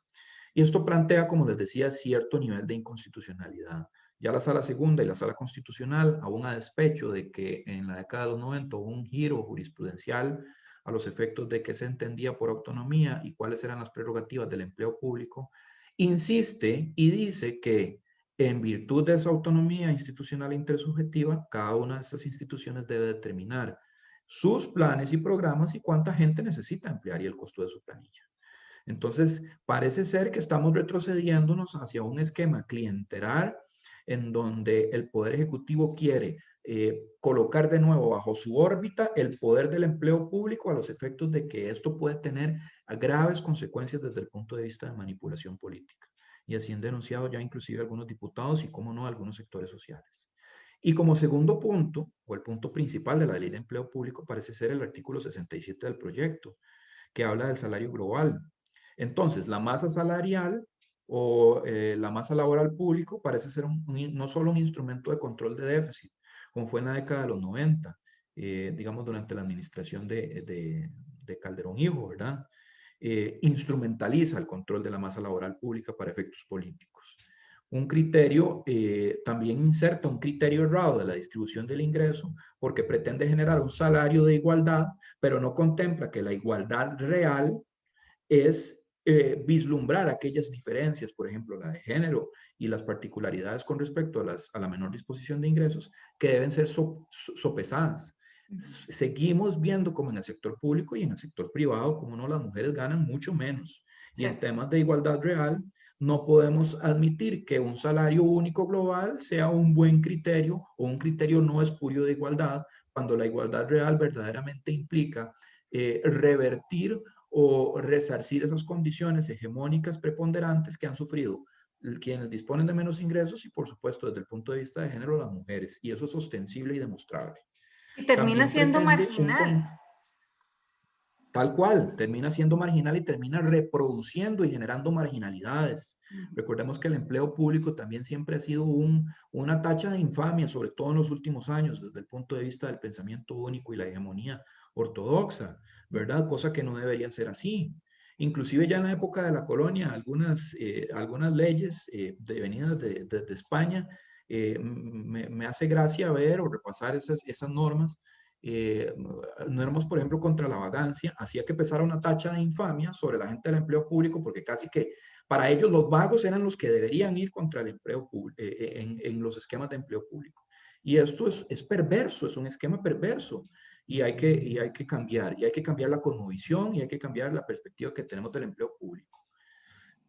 Y esto plantea, como les decía, cierto nivel de inconstitucionalidad. Ya la Sala Segunda y la Sala Constitucional, aún a despecho de que en la década de los 90 hubo un giro jurisprudencial a los efectos de qué se entendía por autonomía y cuáles eran las prerrogativas del empleo público, insiste y dice que en virtud de esa autonomía institucional e intersubjetiva, cada una de estas instituciones debe determinar sus planes y programas y cuánta gente necesita emplear y el costo de su planilla. Entonces, parece ser que estamos retrocediéndonos hacia un esquema clientelar en donde el Poder Ejecutivo quiere colocar de nuevo bajo su órbita el poder del empleo público a los efectos de que esto puede tener graves consecuencias desde el punto de vista de manipulación política. Y así han denunciado ya inclusive algunos diputados y, cómo no, algunos sectores sociales. Y como segundo punto, o el punto principal de la Ley de Empleo Público, parece ser el artículo 67 del proyecto, que habla del salario global. Entonces, la masa salarial o la masa laboral público parece ser no solo un instrumento de control de déficit, como fue en la década de los 90, digamos durante la administración de Calderón Hijo, ¿verdad? Instrumentaliza el control de la masa laboral pública para efectos políticos. Un criterio, también inserta un criterio errado de la distribución del ingreso porque pretende generar un salario de igualdad, pero no contempla que la igualdad real es vislumbrar aquellas diferencias, por ejemplo, la de género y las particularidades con respecto a la menor disposición de ingresos, que deben ser sopesadas. Seguimos viendo como en el sector público y en el sector privado, como no, las mujeres ganan mucho menos. Y en temas de igualdad real, no podemos admitir que un salario único global sea un buen criterio o un criterio no espurio de igualdad, cuando la igualdad real verdaderamente implica revertir o resarcir esas condiciones hegemónicas preponderantes que han sufrido quienes disponen de menos ingresos y, por supuesto, desde el punto de vista de género, las mujeres. Y eso es ostensible y demostrable. Y termina También siendo pretende marginal. tal cual, termina siendo marginal y termina reproduciendo y generando marginalidades. Recordemos que el empleo público también siempre ha sido una tacha de infamia, sobre todo en los últimos años, desde el punto de vista del pensamiento único y la hegemonía ortodoxa, ¿verdad? Cosa que no debería ser así. Inclusive ya en la época de la colonia, algunas leyes venidas de España, me hace gracia ver o repasar esas normas. Normas, por ejemplo, contra la vagancia, hacía que pesara una tacha de infamia sobre la gente del empleo público, porque casi que para ellos los vagos eran los que deberían ir contra el empleo en los esquemas de empleo público. Y esto es perverso, es un esquema perverso. Y hay que cambiar, y hay que cambiar la cosmovisión, y hay que cambiar la perspectiva que tenemos del empleo público.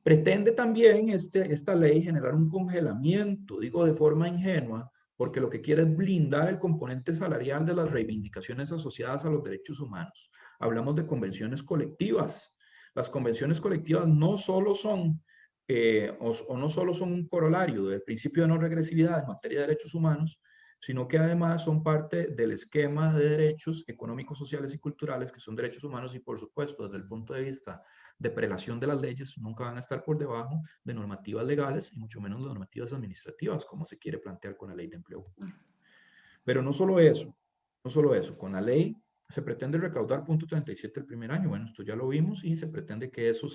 Pretende también esta ley generar un congelamiento, digo de forma ingenua, porque lo que quiere es blindar el componente salarial de las reivindicaciones asociadas a los derechos humanos. Hablamos de convenciones colectivas. Las convenciones colectivas no solo son, o no solo son un corolario del principio de no regresividad en materia de derechos humanos, sino que además son parte del esquema de derechos económicos, sociales y culturales, que son derechos humanos y, por supuesto, desde el punto de vista de prelación de las leyes, nunca van a estar por debajo de normativas legales y mucho menos de normativas administrativas, como se quiere plantear con la ley de empleo público. Pero no solo eso, con la ley se pretende recaudar 0.37 el primer año, bueno, esto ya lo vimos, y se pretende que eso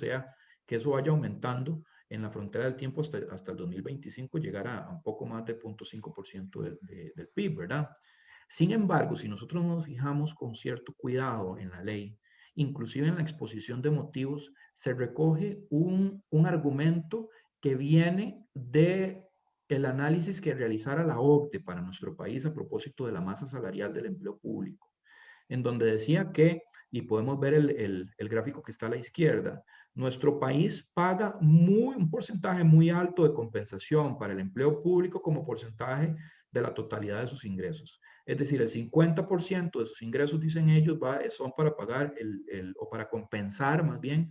vaya aumentando en la frontera del tiempo hasta el 2025, llegar a un poco más de 0.5% del PIB, ¿verdad? Sin embargo, si nosotros nos fijamos con cierto cuidado en la ley, inclusive en la exposición de motivos, se recoge un argumento que viene de el análisis que realizara la OCDE para nuestro país a propósito de la masa salarial del empleo público, en donde decía que, y podemos ver el gráfico que está a la izquierda, nuestro país paga un porcentaje muy alto de compensación para el empleo público como porcentaje de la totalidad de sus ingresos. Es decir, el 50% de sus ingresos, dicen ellos, son para pagar o para compensar más bien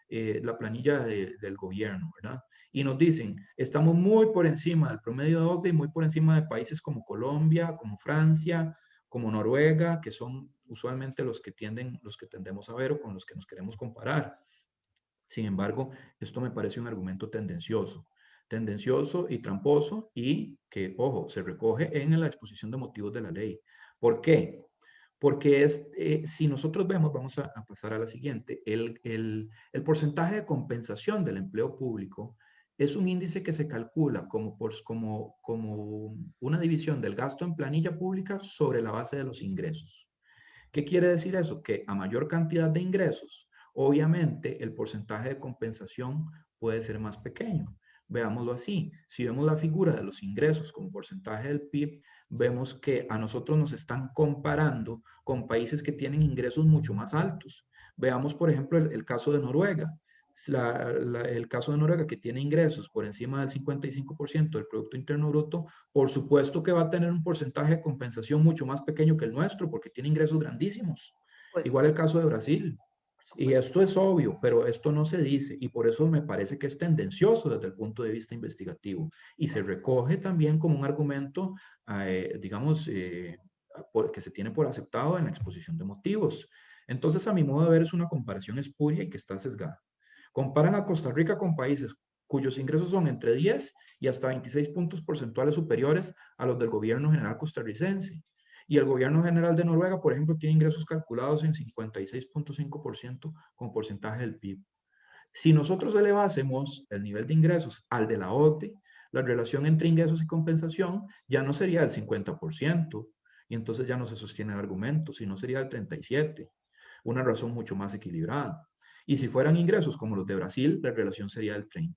la planilla del gobierno, ¿verdad? Y nos dicen, estamos muy por encima del promedio de OCDE y muy por encima de países como Colombia, como Francia, como Noruega, que son usualmente los que tendemos a ver o con los que nos queremos comparar. Sin embargo, esto me parece un argumento tendencioso y tramposo, y que, ojo, se recoge en la exposición de motivos de la ley. ¿Por qué? Porque si nosotros vemos, vamos a pasar a la siguiente, el porcentaje de compensación del empleo público es un índice que se calcula como una división del gasto en planilla pública sobre la base de los ingresos. ¿Qué quiere decir eso? Que a mayor cantidad de ingresos, obviamente el porcentaje de compensación puede ser más pequeño. Veámoslo así, si vemos la figura de los ingresos como porcentaje del PIB, vemos que a nosotros nos están comparando con países que tienen ingresos mucho más altos. Veamos, por ejemplo, el caso de Noruega. El caso de Noruega, que tiene ingresos por encima del 55% del Producto Interno Bruto, por supuesto que va a tener un porcentaje de compensación mucho más pequeño que el nuestro, porque tiene ingresos grandísimos. Pues, Igual el caso de Brasil. por Y supuesto. esto es obvio, pero esto no se dice, y por eso me parece que es tendencioso desde el punto de vista investigativo. Y se recoge también como un argumento, digamos, que se tiene por aceptado en la exposición de motivos. Entonces, a mi modo de ver, es una comparación espuria y que está sesgada. Comparan a Costa Rica con países cuyos ingresos son entre 10 y hasta 26 puntos porcentuales superiores a los del gobierno general costarricense. Y el gobierno general de Noruega, por ejemplo, tiene ingresos calculados en 56.5% como porcentaje del PIB. Si nosotros elevásemos el nivel de ingresos al de la OCDE, la relación entre ingresos y compensación ya no sería del 50%, y entonces ya no se sostiene el argumento, sino sería del 37%, una razón mucho más equilibrada. Y si fueran ingresos como los de Brasil, la relación sería del 30%.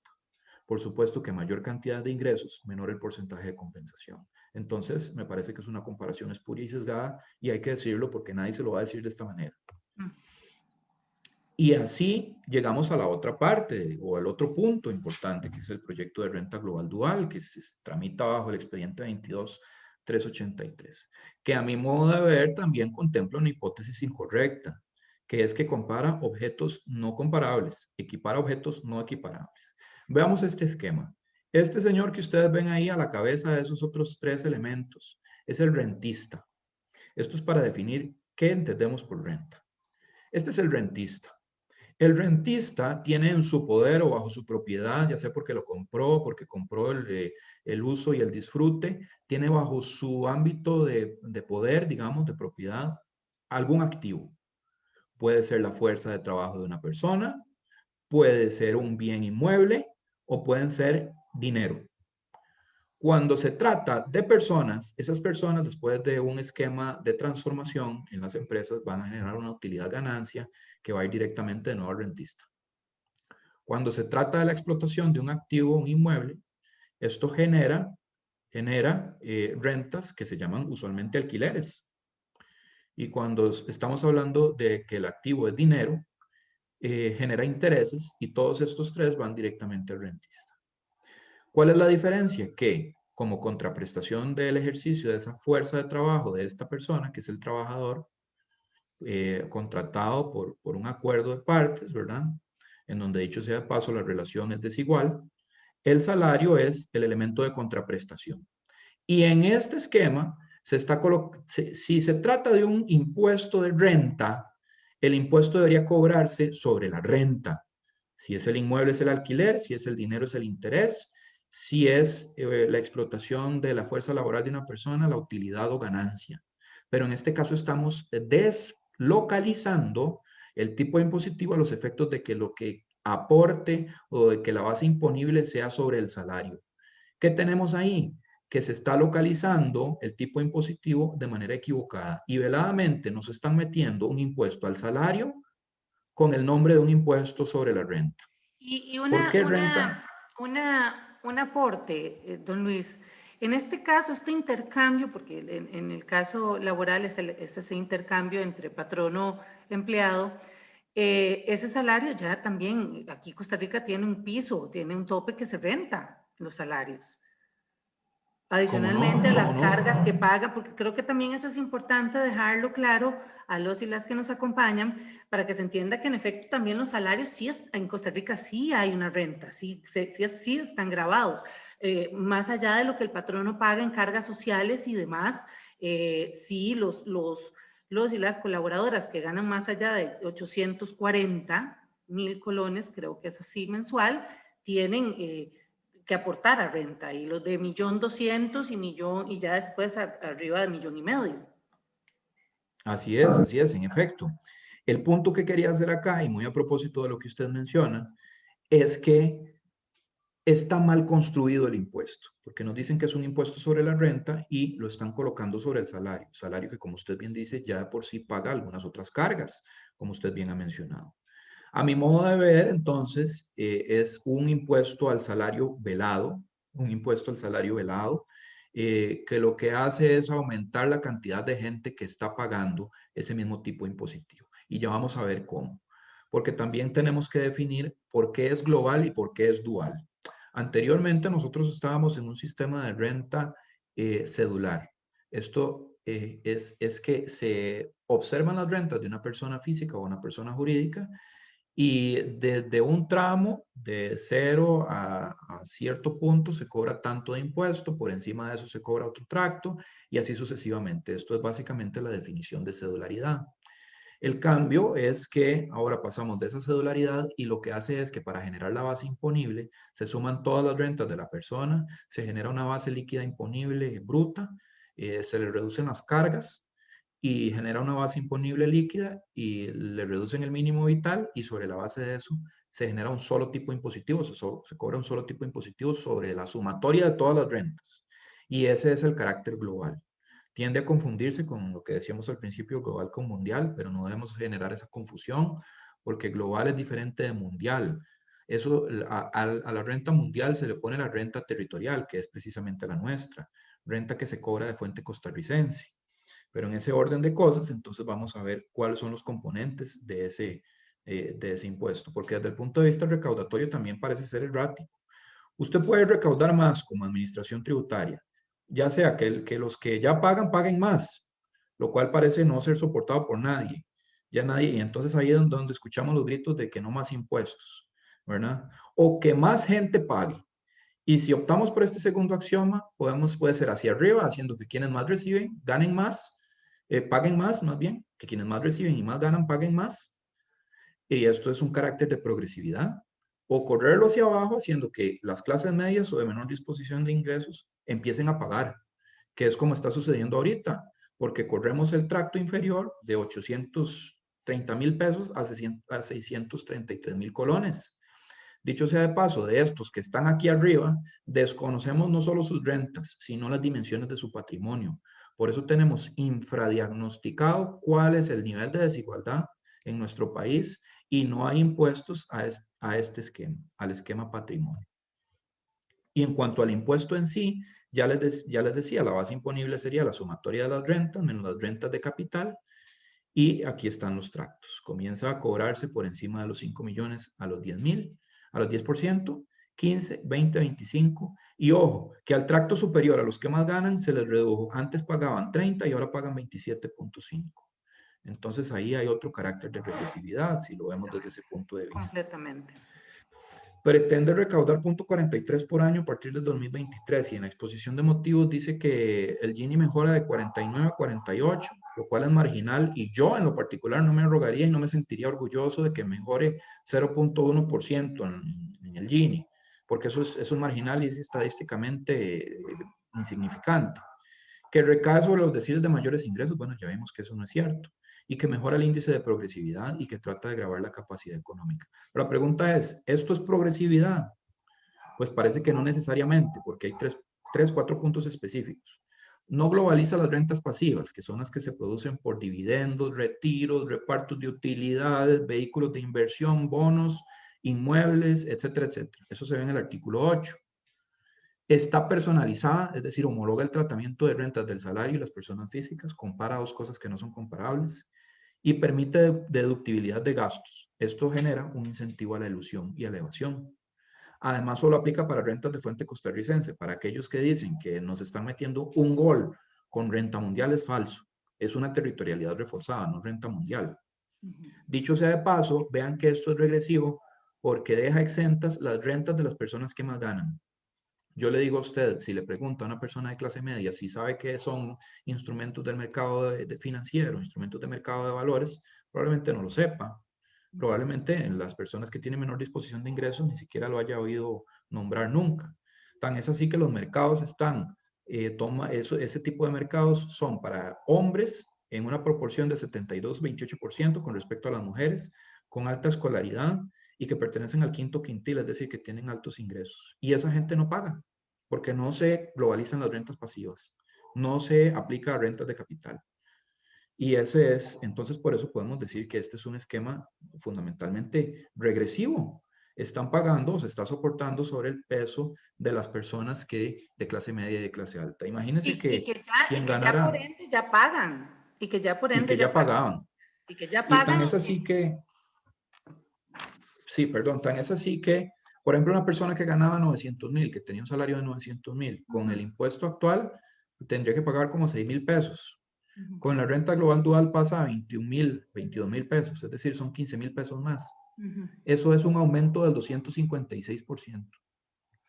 Por supuesto que mayor cantidad de ingresos, menor el porcentaje de compensación. Entonces, me parece que es una comparación espuria y sesgada, y hay que decirlo porque nadie se lo va a decir de esta manera. Y así llegamos a la otra parte o al otro punto importante, que es el proyecto de renta global dual, que se tramita bajo el expediente 22.383, que a mi modo de ver también contempla una hipótesis incorrecta, que es que compara objetos no comparables, equipara objetos no equiparables. Veamos este esquema. Este señor que ustedes ven ahí a la cabeza de esos otros tres elementos es el rentista. Esto es para definir qué entendemos por renta. Este es el rentista. El rentista tiene en su poder o bajo su propiedad, ya sea porque lo compró, porque compró el uso y el disfrute, tiene bajo su ámbito de poder, digamos, de propiedad, algún activo. Puede ser la fuerza de trabajo de una persona, puede ser un bien inmueble o pueden ser dinero. Cuando se trata de personas, esas personas después de un esquema de transformación en las empresas van a generar una utilidad ganancia que va a ir directamente de nuevo al rentista. Cuando se trata de la explotación de un activo, un inmueble, esto genera rentas que se llaman usualmente alquileres. Y cuando estamos hablando de que el activo es dinero, genera intereses y todos estos tres van directamente al rentista. ¿Cuál es la diferencia? Que como contraprestación del ejercicio de esa fuerza de trabajo de esta persona, que es el trabajador, contratado por un acuerdo de partes, ¿verdad? En donde, dicho sea de paso, la relación es desigual, el salario es el elemento de contraprestación. Y en este esquema, si se trata de un impuesto de renta, el impuesto debería cobrarse sobre la renta. Si es el inmueble es el alquiler, si es el dinero es el interés, si es la explotación de la fuerza laboral de una persona, la utilidad o ganancia. Pero en este caso estamos deslocalizando el tipo impositivo a los efectos de que lo que aporte o de que la base imponible sea sobre el salario. ¿Qué tenemos ahí? Que se está localizando el tipo impositivo de manera equivocada y veladamente nos están metiendo un impuesto al salario con el nombre de un impuesto sobre la renta. Y ¿Por qué renta? un aporte, don Luis. En este caso, este intercambio, porque en el caso laboral es ese intercambio entre patrono-empleado, ese salario ya también, aquí Costa Rica tiene un piso, tiene un tope que se renta los salarios. ¿Cómo no? Adicionalmente a ¿Cómo las no? cargas que paga, porque creo que también eso es importante dejarlo claro a los y las que nos acompañan, para que se entienda que en efecto también los salarios, sí en Costa Rica sí hay una renta, sí están grabados, más allá de lo que el patrono paga en cargas sociales y demás, sí los y las colaboradoras que ganan más allá de 840,000 colones, creo que es así mensual, tienen que aportar a renta, y los de 1.200.000 y millón, y ya después arriba de 1.500.000. Así es, en efecto. El punto que quería hacer acá, y muy a propósito de lo que usted menciona, es que está mal construido el impuesto, porque nos dicen que es un impuesto sobre la renta y lo están colocando sobre el salario que, como usted bien dice, ya de por sí paga algunas otras cargas, como usted bien ha mencionado. A mi modo de ver, entonces, es un impuesto al salario velado, un impuesto al salario velado, que lo que hace es aumentar la cantidad de gente que está pagando ese mismo tipo impositivo. Y ya vamos a ver cómo. Porque también tenemos que definir por qué es global y por qué es dual. Anteriormente nosotros estábamos en un sistema de renta cedular. Esto es que se observan las rentas de una persona física o una persona jurídica y desde un tramo de 0 a cierto punto se cobra tanto de impuesto, por encima de eso se cobra otro tracto y así sucesivamente. Esto es básicamente la definición de cedularidad. El cambio es que ahora pasamos de esa cedularidad y lo que hace es que para generar la base imponible se suman todas las rentas de la persona, se genera una base líquida imponible bruta, se le reducen las cargas y genera una base imponible líquida y le reducen el mínimo vital y sobre la base de eso se genera un solo tipo impositivo, se cobra un solo tipo impositivo sobre la sumatoria de todas las rentas. Y ese es el carácter global. Tiende a confundirse con lo que decíamos al principio, global con mundial, pero no debemos generar esa confusión porque global es diferente de mundial. Eso, a la renta mundial se le pone la renta territorial, que es precisamente la nuestra, renta que se cobra de fuente costarricense. Pero en ese orden de cosas, entonces vamos a ver cuáles son los componentes de ese impuesto, porque desde el punto de vista recaudatorio también parece ser errático. Usted puede recaudar más como administración tributaria, ya sea que los que ya pagan paguen más, lo cual parece no ser soportado por nadie. Ya nadie, y entonces ahí es donde escuchamos los gritos de que no más impuestos, ¿verdad? O que más gente pague. Y si optamos por este segundo axioma, puede ser hacia arriba, haciendo que quienes más reciben ganen más, paguen más bien, que quienes más reciben y más ganan paguen más. Y esto es un carácter de progresividad. O correrlo hacia abajo, haciendo que las clases medias o de menor disposición de ingresos empiecen a pagar, que es como está sucediendo ahorita, porque corremos el tracto inferior de 830,000 pesos a 633,000 colones. Dicho sea de paso, de estos que están aquí arriba, desconocemos no solo sus rentas, sino las dimensiones de su patrimonio. Por eso tenemos infradiagnosticado cuál es el nivel de desigualdad en nuestro país y no hay impuestos a este esquema, al esquema patrimonio. Y en cuanto al impuesto en sí, ya les decía, la base imponible sería la sumatoria de las rentas menos las rentas de capital. Y aquí están los tractos. Comienza a cobrarse por encima de los 5 millones a los 10,000, a los 10%, 15, 20, 25. Y ojo, que al tracto superior a los que más ganan se les redujo. Antes pagaban 30 y ahora pagan 27.5. Entonces ahí hay otro carácter de regresividad, si lo vemos desde ese punto de vista. Completamente. Pretende recaudar 0.43 por año a partir del 2023 y en la exposición de motivos dice que el Gini mejora de 49 a 48, lo cual es marginal y yo en lo particular no me arrogaría y no me sentiría orgulloso de que mejore 0.1% en el Gini, porque eso es marginal y es estadísticamente insignificante. Que recae sobre los deciles de mayores ingresos, bueno, ya vimos que eso no es cierto. Y que mejora el índice de progresividad y que trata de grabar la capacidad económica. Pero la pregunta es, ¿esto es progresividad? Pues parece que no necesariamente, porque hay cuatro puntos específicos. No globaliza las rentas pasivas, que son las que se producen por dividendos, retiros, repartos de utilidades, vehículos de inversión, bonos, inmuebles, etcétera, etcétera. Eso se ve en el artículo 8. Está personalizada, es decir, homologa el tratamiento de rentas del salario y las personas físicas, compara dos cosas que no son comparables y permite deductibilidad de gastos. Esto genera un incentivo a la elusión y a la evasión. Además, solo aplica para rentas de fuente costarricense. Para aquellos que dicen que nos están metiendo un gol con renta mundial es falso. Es una territorialidad reforzada, no renta mundial. Dicho sea de paso, vean que esto es regresivo porque deja exentas las rentas de las personas que más ganan. Yo le digo a usted, si le pregunta a una persona de clase media si sabe qué son instrumentos del mercado de financiero, instrumentos de mercado de valores, probablemente no lo sepa. Probablemente las personas que tienen menor disposición de ingresos ni siquiera lo haya oído nombrar nunca. Tan es así que los mercados están, ese tipo de mercados son para hombres en una proporción de 72-28% con respecto a las mujeres, con alta escolaridad, y que pertenecen al quinto quintil, es decir, que tienen altos ingresos. Y esa gente no paga, porque no se globalizan las rentas pasivas, no se aplica a rentas de capital. Y ese es, entonces por eso podemos decir que este es un esquema fundamentalmente regresivo. Están pagando o se está soportando sobre el peso de las personas que de clase media y de clase alta. Imagínense que quien ya por ganara ende ya pagan. Y que ya por y ende que ya ya pagan. pagaban. Y que ya Y tan pagan. es así que, sí, perdón, tan es así que, por ejemplo, una persona que ganaba 900,000, que tenía un salario de 900,000, con el impuesto actual tendría que pagar como 6,000 pesos. Con la renta global dual pasa a 21,000, 22,000 pesos, es decir, son 15,000 pesos más. Eso es un aumento del 256%.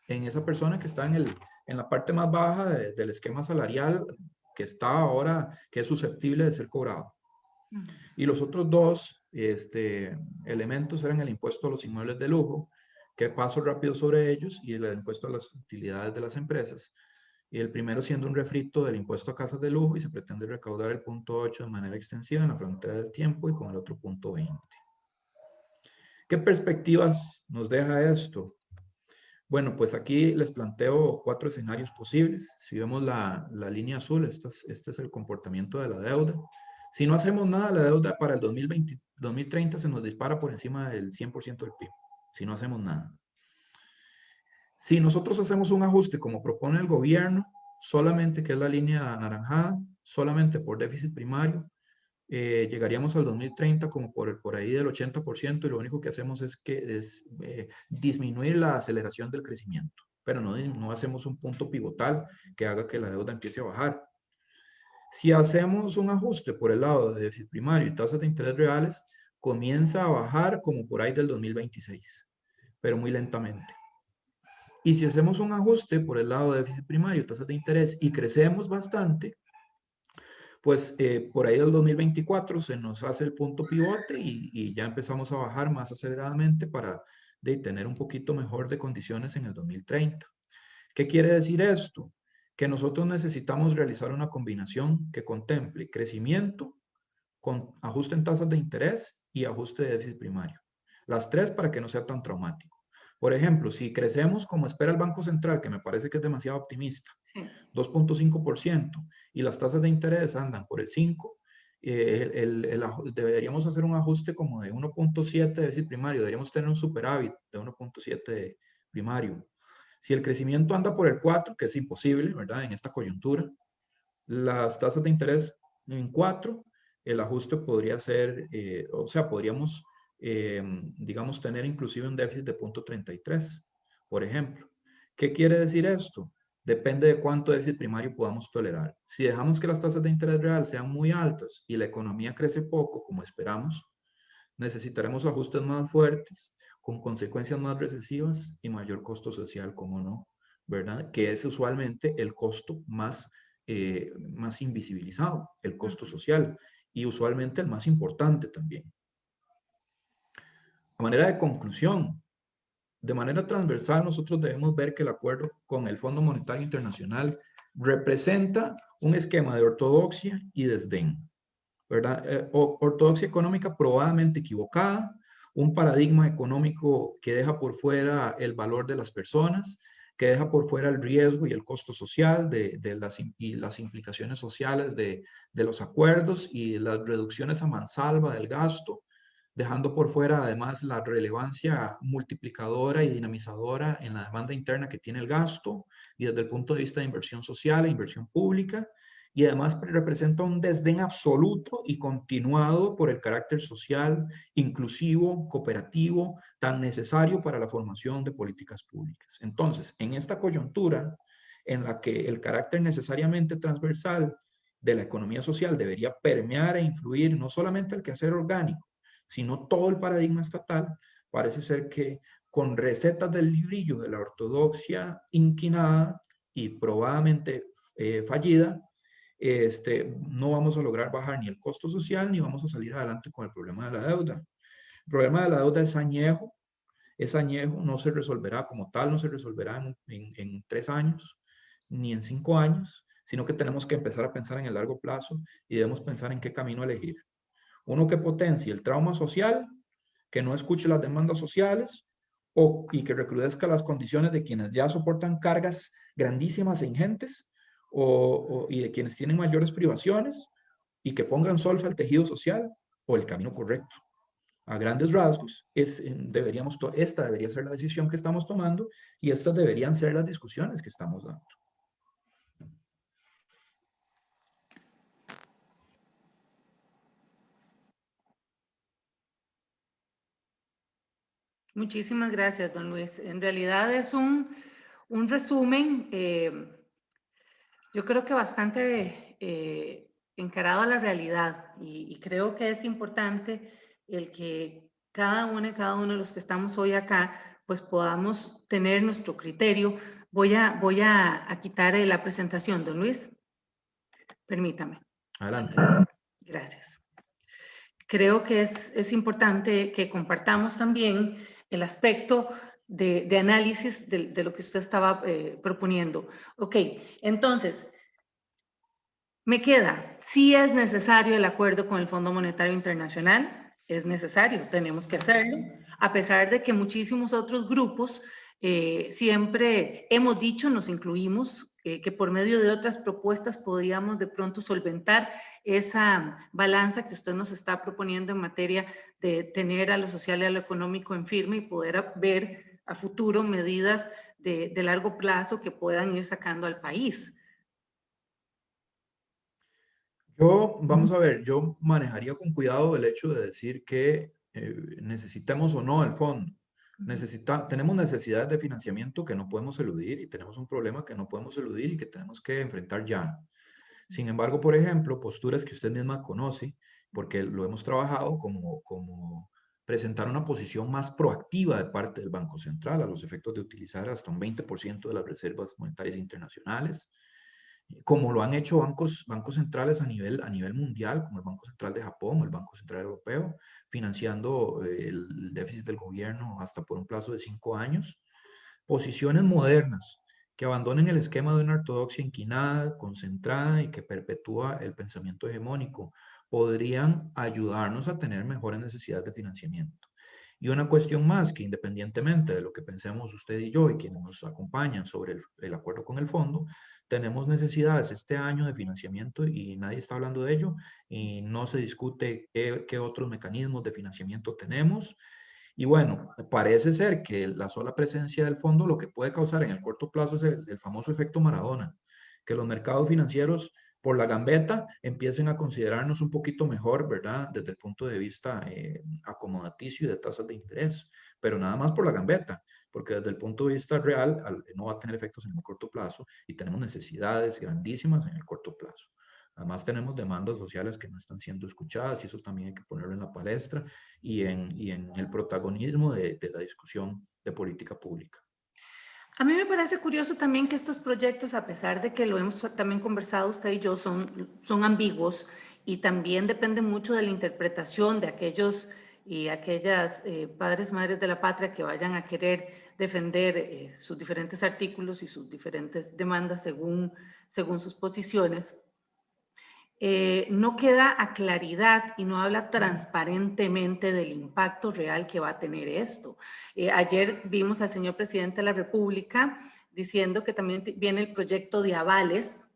En esa persona que está en la parte más baja del esquema salarial que está ahora, que es susceptible de ser cobrado. Y los otros dos elementos eran el impuesto a los inmuebles de lujo, que paso rápido sobre ellos, y el impuesto a las utilidades de las empresas. Y el primero siendo un refrito del impuesto a casas de lujo y se pretende recaudar el punto 8 de manera extensiva en la frontera del tiempo y con el otro punto 20. ¿Qué perspectivas nos deja esto? Bueno, pues aquí les planteo 4 escenarios posibles. Si vemos la línea azul, este es el comportamiento de la deuda. Si no hacemos nada, la deuda para el 2030 se nos dispara por encima del 100% del PIB. Si no hacemos nada. Si nosotros hacemos un ajuste como propone el gobierno, solamente, que es la línea anaranjada, solamente por déficit primario, llegaríamos al 2030 como por ahí del 80% y lo único que hacemos es disminuir la aceleración del crecimiento, pero no hacemos un punto pivotal que haga que la deuda empiece a bajar. Si hacemos un ajuste por el lado de déficit primario y tasas de interés reales, comienza a bajar como por ahí del 2026, pero muy lentamente. Y si hacemos un ajuste por el lado de déficit primario, tasas de interés, y crecemos bastante, pues por ahí del 2024 se nos hace el punto pivote y ya empezamos a bajar más aceleradamente para tener un poquito mejor de condiciones en el 2030. ¿Qué quiere decir esto? Que nosotros necesitamos realizar una combinación que contemple crecimiento con ajuste en tasas de interés y ajuste de déficit primario. Las tres para que no sea tan traumático. Por ejemplo, si crecemos como espera el Banco Central, que me parece que es demasiado optimista, Sí. 2.5%, y las tasas de interés andan por el 5%, deberíamos hacer un ajuste como de 1.7 de déficit primario, deberíamos tener un superávit de 1.7 primario. Si el crecimiento anda por el 4, que es imposible, ¿verdad? En esta coyuntura, las tasas de interés en 4, el ajuste podría ser, o sea, podríamos, digamos, tener inclusive un déficit de 0.33, por ejemplo. ¿Qué quiere decir esto? Depende de cuánto déficit primario podamos tolerar. Si dejamos que las tasas de interés real sean muy altas y la economía crece poco, como esperamos, necesitaremos ajustes más fuertes, con consecuencias más recesivas y mayor costo social, como no, ¿verdad? Que es usualmente el costo más invisibilizado, el costo social, y usualmente el más importante también. A manera de conclusión, de manera transversal, nosotros debemos ver que el acuerdo con el Fondo Monetario Internacional representa un esquema de ortodoxia y desdén, ¿verdad? Ortodoxia económica probadamente equivocada, un paradigma económico que deja por fuera el valor de las personas, que deja por fuera el riesgo y el costo social y las implicaciones sociales de los acuerdos y las reducciones a mansalva del gasto, dejando por fuera además la relevancia multiplicadora y dinamizadora en la demanda interna que tiene el gasto y desde el punto de vista de inversión social e inversión pública, y además representa un desdén absoluto y continuado por el carácter social, inclusivo, cooperativo, tan necesario para la formación de políticas públicas. Entonces, en esta coyuntura en la que el carácter necesariamente transversal de la economía social debería permear e influir no solamente el quehacer orgánico, sino todo el paradigma estatal, parece ser que con recetas del librillo de la ortodoxia inquinada y probadamente fallida, no vamos a lograr bajar ni el costo social ni vamos a salir adelante con el problema de la deuda. El problema de la deuda es añejo, no se resolverá como tal, no se resolverá en 3 años ni en 5 años, sino que tenemos que empezar a pensar en el largo plazo y debemos pensar en qué camino elegir. Uno que potencie el trauma social, que no escuche las demandas sociales y que recrudezca las condiciones de quienes ya soportan cargas grandísimas e ingentes y de quienes tienen mayores privaciones y que pongan solfa al tejido social o el camino correcto. A grandes rasgos, esta debería ser la decisión que estamos tomando y estas deberían ser las discusiones que estamos dando. Muchísimas gracias, don Luis. En realidad es un resumen, yo creo que bastante encarado a la realidad y creo que es importante el que cada uno de los que estamos hoy acá, pues podamos tener nuestro criterio. Voy a quitar la presentación, don Luis. Permítame. Adelante. Gracias. Creo que es importante que compartamos también el aspecto de análisis de lo que usted estaba proponiendo. Ok, entonces, me queda, si es necesario el acuerdo con el Fondo Monetario Internacional, es necesario, tenemos que hacerlo, a pesar de que muchísimos otros grupos siempre hemos dicho, nos incluimos, que por medio de otras propuestas podríamos de pronto solventar esa balanza que usted nos está proponiendo en materia de tener a lo social y a lo económico en firme y poder ver a futuro medidas de largo plazo que puedan ir sacando al país. Vamos a ver, yo manejaría con cuidado el hecho de decir que necesitemos o no el fondo. Tenemos necesidades de financiamiento que no podemos eludir y tenemos un problema que no podemos eludir y que tenemos que enfrentar ya. Sin embargo, por ejemplo, posturas que usted misma conoce, porque lo hemos trabajado como presentar una posición más proactiva de parte del Banco Central a los efectos de utilizar hasta un 20% de las reservas monetarias internacionales, como lo han hecho bancos centrales a nivel mundial, como el Banco Central de Japón o el Banco Central Europeo, financiando el déficit del gobierno hasta por un plazo de 5 años. Posiciones modernas que abandonen el esquema de una ortodoxia inquinada, concentrada y que perpetúa el pensamiento hegemónico, podrían ayudarnos a tener mejores necesidades de financiamiento. Y una cuestión más, que independientemente de lo que pensemos usted y yo y quienes nos acompañan sobre el acuerdo con el fondo, tenemos necesidades este año de financiamiento y nadie está hablando de ello y no se discute qué otros mecanismos de financiamiento tenemos. Y bueno, parece ser que la sola presencia del fondo lo que puede causar en el corto plazo es el famoso efecto Maradona, que los mercados financieros por la gambeta empiecen a considerarnos un poquito mejor, ¿verdad? Desde el punto de vista acomodaticio y de tasas de interés, pero nada más por la gambeta, porque desde el punto de vista real no va a tener efectos en el corto plazo y tenemos necesidades grandísimas en el corto plazo. Además tenemos demandas sociales que no están siendo escuchadas y eso también hay que ponerlo en la palestra y en el protagonismo de la discusión de política pública. A mí me parece curioso también que estos proyectos, a pesar de que lo hemos también conversado usted y yo, son ambiguos y también dependen mucho de la interpretación de aquellos y aquellas padres, madres de la patria que vayan a querer defender sus diferentes artículos y sus diferentes demandas según sus posiciones. No queda a claridad y no habla transparentemente del impacto real que va a tener esto. Ayer vimos al señor presidente de la República diciendo que también viene el proyecto de avales,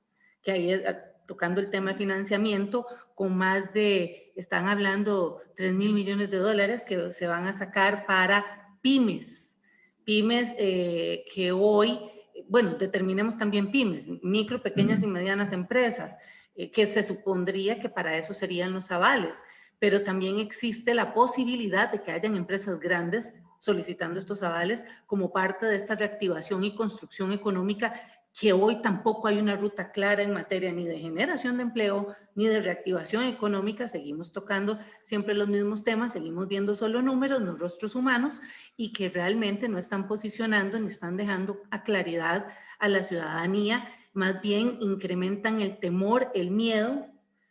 que ahí tocando el tema de financiamiento, con más de, están hablando 3.000 millones de dólares que se van a sacar para pymes que hoy, bueno, determinemos también pymes, micro, pequeñas y medianas empresas, que se supondría que para eso serían los avales, pero también existe la posibilidad de que hayan empresas grandes solicitando estos avales como parte de esta reactivación y construcción económica que hoy tampoco hay una ruta clara en materia ni de generación de empleo ni de reactivación económica. Seguimos tocando siempre los mismos temas, seguimos viendo solo números, no rostros humanos, y que realmente no están posicionando ni están dejando a claridad a la ciudadanía, más bien incrementan el temor, el miedo.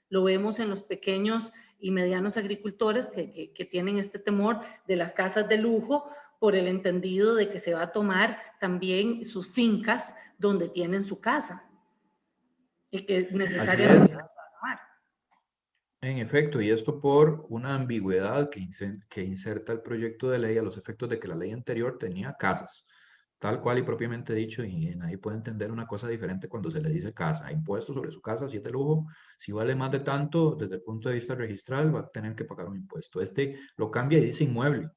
Lo vemos en los pequeños y medianos agricultores que tienen este temor de las casas de lujo por el entendido de que se va a tomar también sus fincas donde tienen su casa y que Así necesariamente es, se va a tomar. en efecto, y esto por una ambigüedad que inserta el proyecto de ley a los efectos de que la ley anterior tenía casas, tal cual y propiamente dicho, y nadie puede entender una cosa diferente cuando se le dice casa, impuesto sobre su casa, si es de lujo, si vale más de tanto, desde el punto de vista registral, va a tener que pagar un impuesto. Este lo cambia y dice inmueble.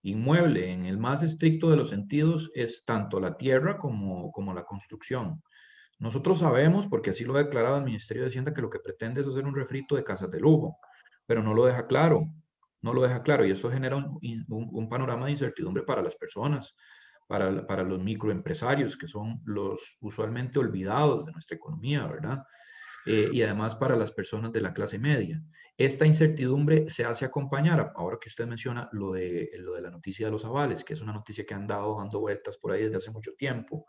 Inmueble, en el más estricto de los sentidos, es tanto la tierra como la construcción. Nosotros sabemos, porque así lo ha declarado el Ministerio de Hacienda, que lo que pretende es hacer un refrito de casas de lujo, pero no lo deja claro, no lo deja claro, y eso genera un panorama de incertidumbre para las personas, para los microempresarios, que son los usualmente olvidados de nuestra economía, ¿verdad? Y además para las personas de la clase media. Esta incertidumbre se hace acompañar, ahora que usted menciona lo de la noticia de los avales, que es una noticia que han dado dando vueltas por ahí desde hace mucho tiempo,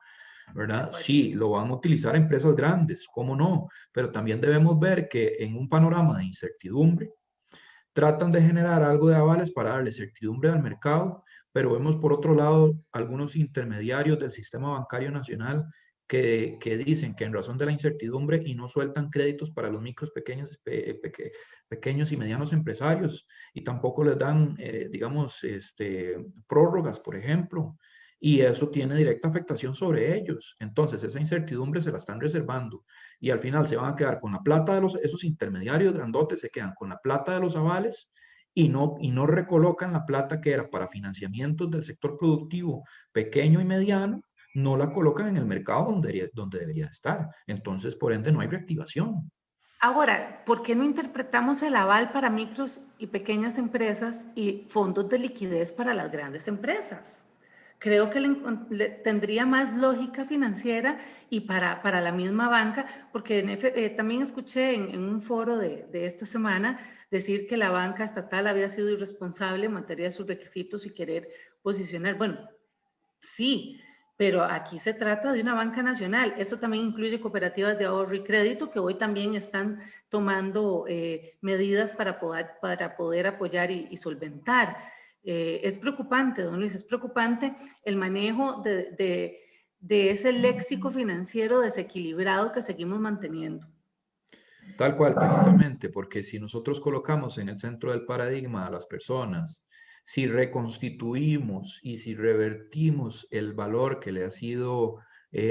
¿verdad? Sí, lo van a utilizar empresas grandes, ¿cómo no? Pero también debemos ver que en un panorama de incertidumbre, tratan de generar algo de avales para darle certidumbre al mercado, pero vemos por otro lado algunos intermediarios del sistema bancario nacional que dicen que en razón de la incertidumbre y no sueltan créditos para los micros, pequeños y medianos empresarios y tampoco les dan, digamos, prórrogas, por ejemplo, y eso tiene directa afectación sobre ellos. Entonces, esa incertidumbre se la están reservando y al final se van a quedar con la plata de esos intermediarios grandotes, se quedan con la plata de los avales y no recolocan la plata que era para financiamientos del sector productivo pequeño y mediano, no la colocan en el mercado donde debería estar. Entonces, por ende, no hay reactivación. Ahora, ¿por qué no interpretamos el aval para micros y pequeñas empresas y fondos de liquidez para las grandes empresas? Creo que tendría más lógica financiera y para la misma banca, porque también escuché en un foro de esta semana decir que la banca estatal había sido irresponsable en materia de sus requisitos y querer posicionar. Bueno, sí, pero aquí se trata de una banca nacional. Esto también incluye cooperativas de ahorro y crédito que hoy también están tomando medidas para poder apoyar y solventar. Es preocupante, don Luis, es preocupante el manejo de ese léxico financiero desequilibrado que seguimos manteniendo. Tal cual, precisamente, porque si nosotros colocamos en el centro del paradigma a las personas, si reconstituimos y si revertimos el valor que le ha sido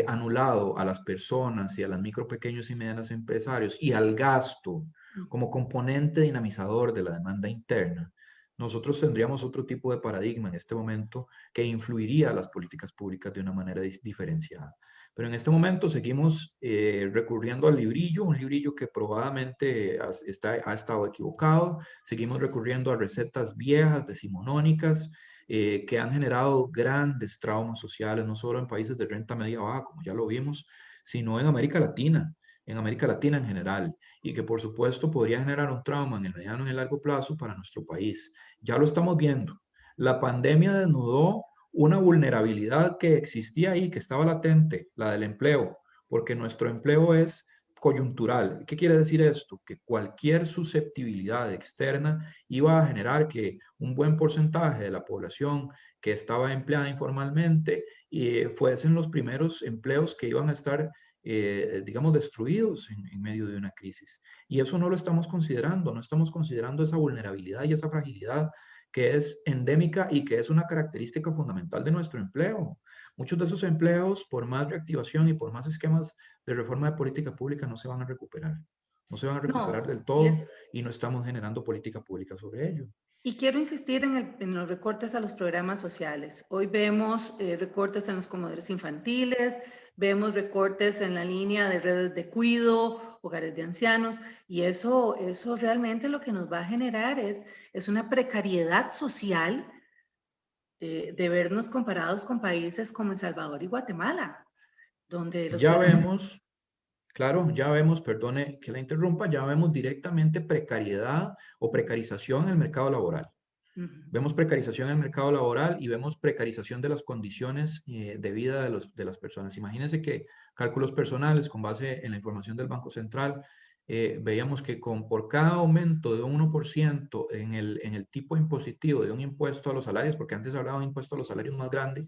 anulado a las personas y a las micro, pequeños y medianas empresarios y al gasto como componente dinamizador de la demanda interna, nosotros tendríamos otro tipo de paradigma en este momento que influiría a las políticas públicas de una manera diferenciada. Pero en este momento seguimos recurriendo al librillo, un librillo que probablemente ha estado equivocado. Seguimos recurriendo a recetas viejas, decimonónicas, que han generado grandes traumas sociales, no solo en países de renta media baja, como ya lo vimos, sino en América Latina en general, y que por supuesto podría generar un trauma en el mediano y en el largo plazo para nuestro país. Ya lo estamos viendo. La pandemia desnudó una vulnerabilidad que existía ahí, que estaba latente, la del empleo, porque nuestro empleo es coyuntural. ¿Qué quiere decir esto? Que cualquier susceptibilidad externa iba a generar que un buen porcentaje de la población que estaba empleada informalmente fuesen los primeros empleos que iban a estar, digamos, destruidos en medio de una crisis. Y eso no lo estamos considerando, no estamos considerando esa vulnerabilidad y esa fragilidad que es endémica y que es una característica fundamental de nuestro empleo. Muchos de esos empleos, por más reactivación y por más esquemas de reforma de política pública, no se van a recuperar. No se van a recuperar No, del y es todo y no estamos generando política pública sobre ello. Y quiero insistir en los recortes a los programas sociales. Hoy vemos recortes en los comedores infantiles, vemos recortes en la línea de redes de cuido, hogares de ancianos, y eso realmente lo que nos va a generar es una precariedad social de vernos comparados con países como El Salvador y Guatemala, donde los Ya programas... vemos, claro, ya vemos, perdone que la interrumpa, ya vemos directamente precariedad o precarización en el mercado laboral. Ujú. Vemos precarización en el mercado laboral y vemos precarización de las condiciones de vida de las personas. Imagínense que cálculos personales con base en la información del Banco Central, veíamos que por cada aumento de un 1% en el tipo impositivo de un impuesto a los salarios, porque antes hablaba de un impuesto a los salarios más grande,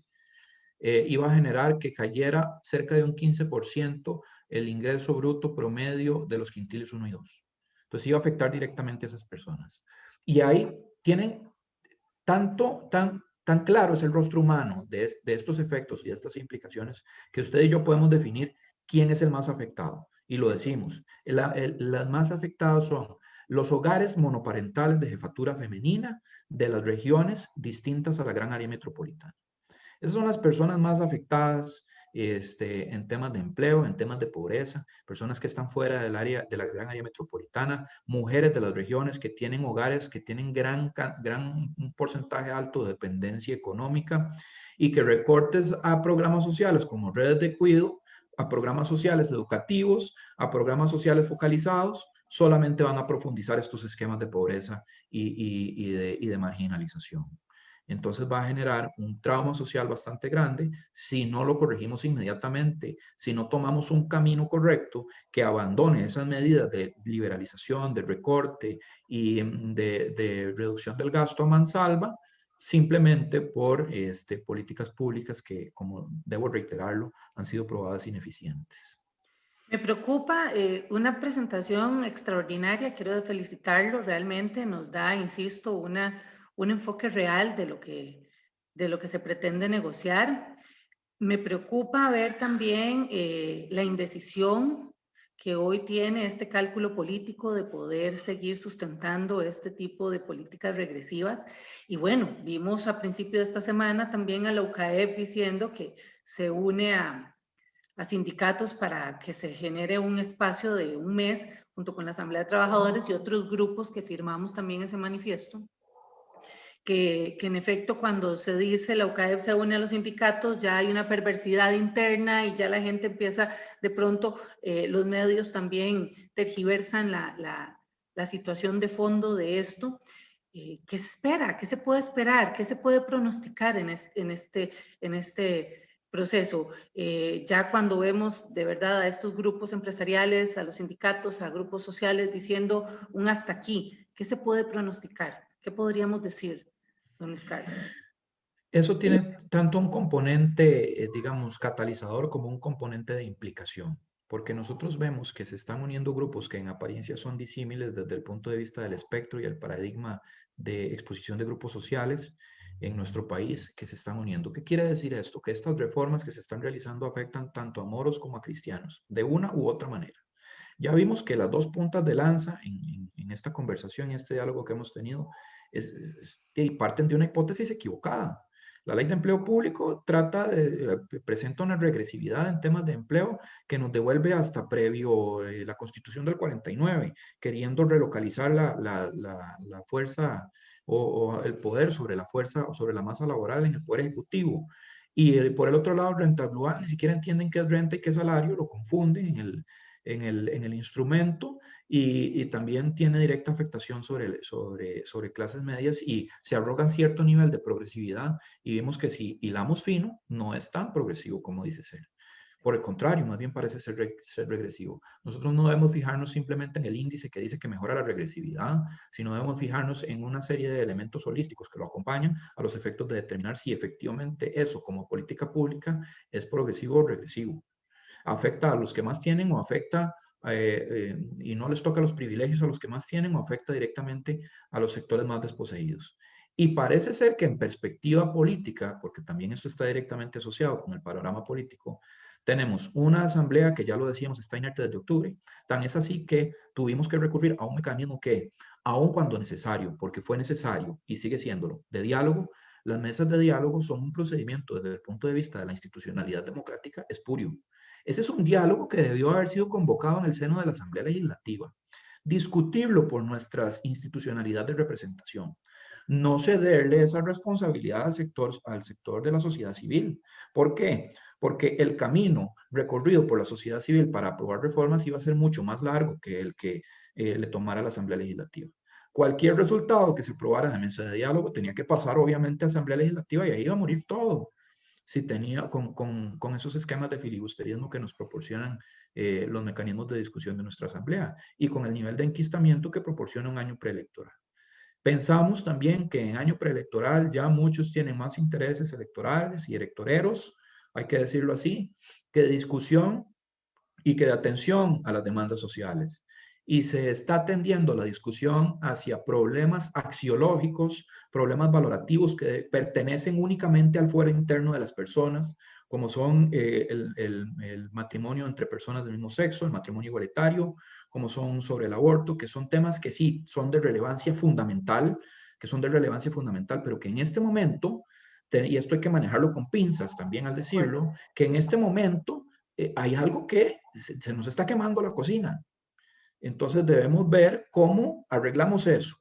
iba a generar que cayera cerca de un 15% el ingreso bruto promedio de los quintiles 1 y 2. Entonces iba a afectar directamente a esas personas. Y ahí tienen tan claro es el rostro humano de estos efectos y de estas implicaciones que usted y yo podemos definir quién es el más afectado. Y lo decimos, las más afectadas son los hogares monoparentales de jefatura femenina de las regiones distintas a la gran área metropolitana. Esas son las personas más afectadas en temas de empleo, en temas de pobreza, personas que están fuera del área, de la gran área metropolitana, mujeres de las regiones que tienen hogares, que tienen un porcentaje alto de dependencia económica y que recortes a programas sociales como redes de cuidado, a programas sociales educativos, a programas sociales focalizados, solamente van a profundizar estos esquemas de pobreza y de marginalización. Entonces va a generar un trauma social bastante grande si no lo corregimos inmediatamente, si no tomamos un camino correcto que abandone esas medidas de liberalización, de recorte y de reducción del gasto a mansalva, simplemente por políticas públicas que, como debo reiterarlo, han sido probadas ineficientes. Me preocupa una presentación extraordinaria, quiero felicitarlo, realmente nos da, insisto, un enfoque real de lo que se pretende negociar. Me preocupa ver también la indecisión que hoy tiene este cálculo político de poder seguir sustentando este tipo de políticas regresivas. Y bueno, vimos a principio de esta semana también a la UCAEP diciendo que se une a sindicatos para que se genere un espacio de un mes junto con la Asamblea de Trabajadores y otros grupos que firmamos también ese manifiesto, que en efecto cuando se dice la UCAEP se une a los sindicatos ya hay una perversidad interna y ya la gente empieza de pronto, los medios también tergiversan la situación de fondo de esto. ¿Qué se espera? ¿Qué se puede esperar? ¿Qué se puede pronosticar en este proceso? Ya cuando vemos de verdad a estos grupos empresariales, a los sindicatos, a grupos sociales diciendo un hasta aquí, ¿qué se puede pronosticar? ¿Qué podríamos decir, don Oscar? Eso tiene tanto un componente, digamos, catalizador como un componente de implicación. porque nosotros vemos que se están uniendo grupos que en apariencia son disímiles desde el punto de vista del espectro y el paradigma de exposición de grupos sociales en nuestro país que se están uniendo. ¿Qué quiere decir esto? Que estas reformas que se están realizando afectan tanto a moros como a cristianos, de una u otra manera. Ya vimos que las dos puntas de lanza en esta conversación y este diálogo que hemos tenido parten de una hipótesis equivocada. La ley de empleo público presenta una regresividad en temas de empleo que nos devuelve hasta previo la Constitución del 49, queriendo relocalizar la fuerza o el poder sobre la fuerza o sobre la masa laboral en el poder ejecutivo. Y por el otro lado, renta global, ni siquiera entienden qué es renta y qué es salario, lo confunden en el instrumento y también tiene directa afectación sobre clases medias y se arrogan cierto nivel de progresividad y vemos que si hilamos fino, no es tan progresivo como dice ser. Por el contrario, más bien parece ser regresivo. Nosotros no debemos fijarnos simplemente en el índice que dice que mejora la regresividad, sino debemos fijarnos en una serie de elementos holísticos que lo acompañan a los efectos de determinar si efectivamente eso como política pública es progresivo o regresivo. Afecta a los que más tienen o afecta y no les toca los privilegios a los que más tienen o afecta directamente a los sectores más desposeídos. Y parece ser que en perspectiva política, porque también esto está directamente asociado con el panorama político, tenemos una asamblea que ya lo decíamos está inerte desde octubre. Tan es así que tuvimos que recurrir a un mecanismo que, aun cuando necesario, porque fue necesario y sigue siéndolo, de diálogo, las mesas de diálogo son un procedimiento desde el punto de vista de la institucionalidad democrática espurio. Ese es un diálogo que debió haber sido convocado en el seno de la Asamblea Legislativa. Discutirlo por nuestras institucionalidad de representación. No cederle esa responsabilidad al sector de la sociedad civil. ¿Por qué? Porque el camino recorrido por la sociedad civil para aprobar reformas iba a ser mucho más largo que el que le tomara la Asamblea Legislativa. Cualquier resultado que se aprobara en la mesa de diálogo tenía que pasar obviamente a Asamblea Legislativa y ahí iba a morir todo si tenía con esos esquemas de filibusterismo que nos proporcionan los mecanismos de discusión de nuestra asamblea y con el nivel de enquistamiento que proporciona un año preelectoral. Pensamos también que en año preelectoral ya muchos tienen más intereses electorales y electoreros, hay que decirlo así, que de discusión y que de atención a las demandas sociales. Y se está tendiendo la discusión hacia problemas axiológicos, problemas valorativos que pertenecen únicamente al fuero interno de las personas, como son el matrimonio entre personas del mismo sexo, el matrimonio igualitario, como son sobre el aborto, que son temas que sí son de relevancia fundamental, pero que en este momento, y esto hay que manejarlo con pinzas también al decirlo, que en este momento hay algo que se nos está quemando la cocina. Entonces debemos ver cómo arreglamos eso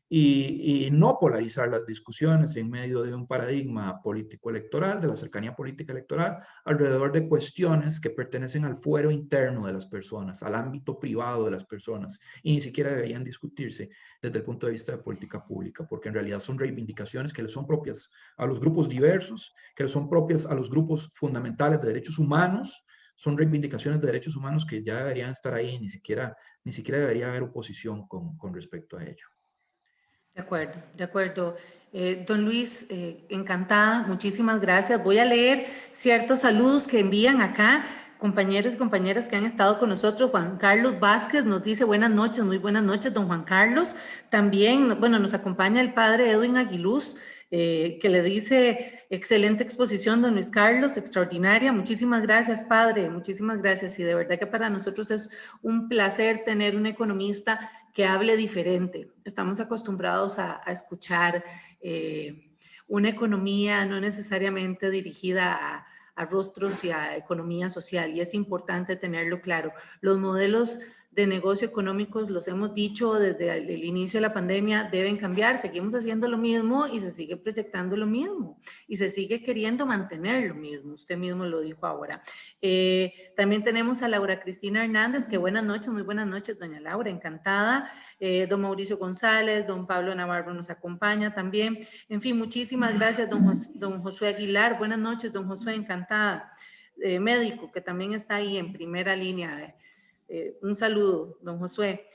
y no polarizar las discusiones en medio de un paradigma político electoral, de la cercanía política electoral, alrededor de cuestiones que pertenecen al fuero interno de las personas, al ámbito privado de las personas, y ni siquiera deberían discutirse desde el punto de vista de política pública, porque en realidad son reivindicaciones que les son propias a los grupos diversos, que les son propias a los grupos fundamentales de derechos humanos, son reivindicaciones de derechos humanos que ya deberían estar ahí, ni siquiera debería haber oposición con respecto a ello. De acuerdo, de acuerdo. Don Luis, encantada, muchísimas gracias. Voy a leer ciertos saludos que envían acá compañeros y compañeras que han estado con nosotros. Juan Carlos Vázquez nos dice buenas noches, muy buenas noches, don Juan Carlos. También, bueno, nos acompaña el padre Edwin Aguiluz, que le dice excelente exposición, don Luis Carlos, extraordinaria. Muchísimas gracias, padre, muchísimas gracias. Y de verdad que para nosotros es un placer tener un economista que hable diferente. Estamos acostumbrados a escuchar una economía no necesariamente dirigida a rostros y a economía social, y es importante tenerlo claro. Los modelos de negocio económicos, los hemos dicho desde el inicio de la pandemia, deben cambiar. Seguimos haciendo lo mismo y se sigue proyectando lo mismo y se sigue queriendo mantener lo mismo. Usted mismo lo dijo ahora. También tenemos a Laura Cristina Hernández, que buenas noches, muy buenas noches, doña Laura, encantada. Don Mauricio González, don Pablo Navarro nos acompaña también. En fin, muchísimas gracias, don Josué Aguilar. Buenas noches, don Josué, encantada. Médico, que también está ahí en primera línea. Un saludo, don Josué.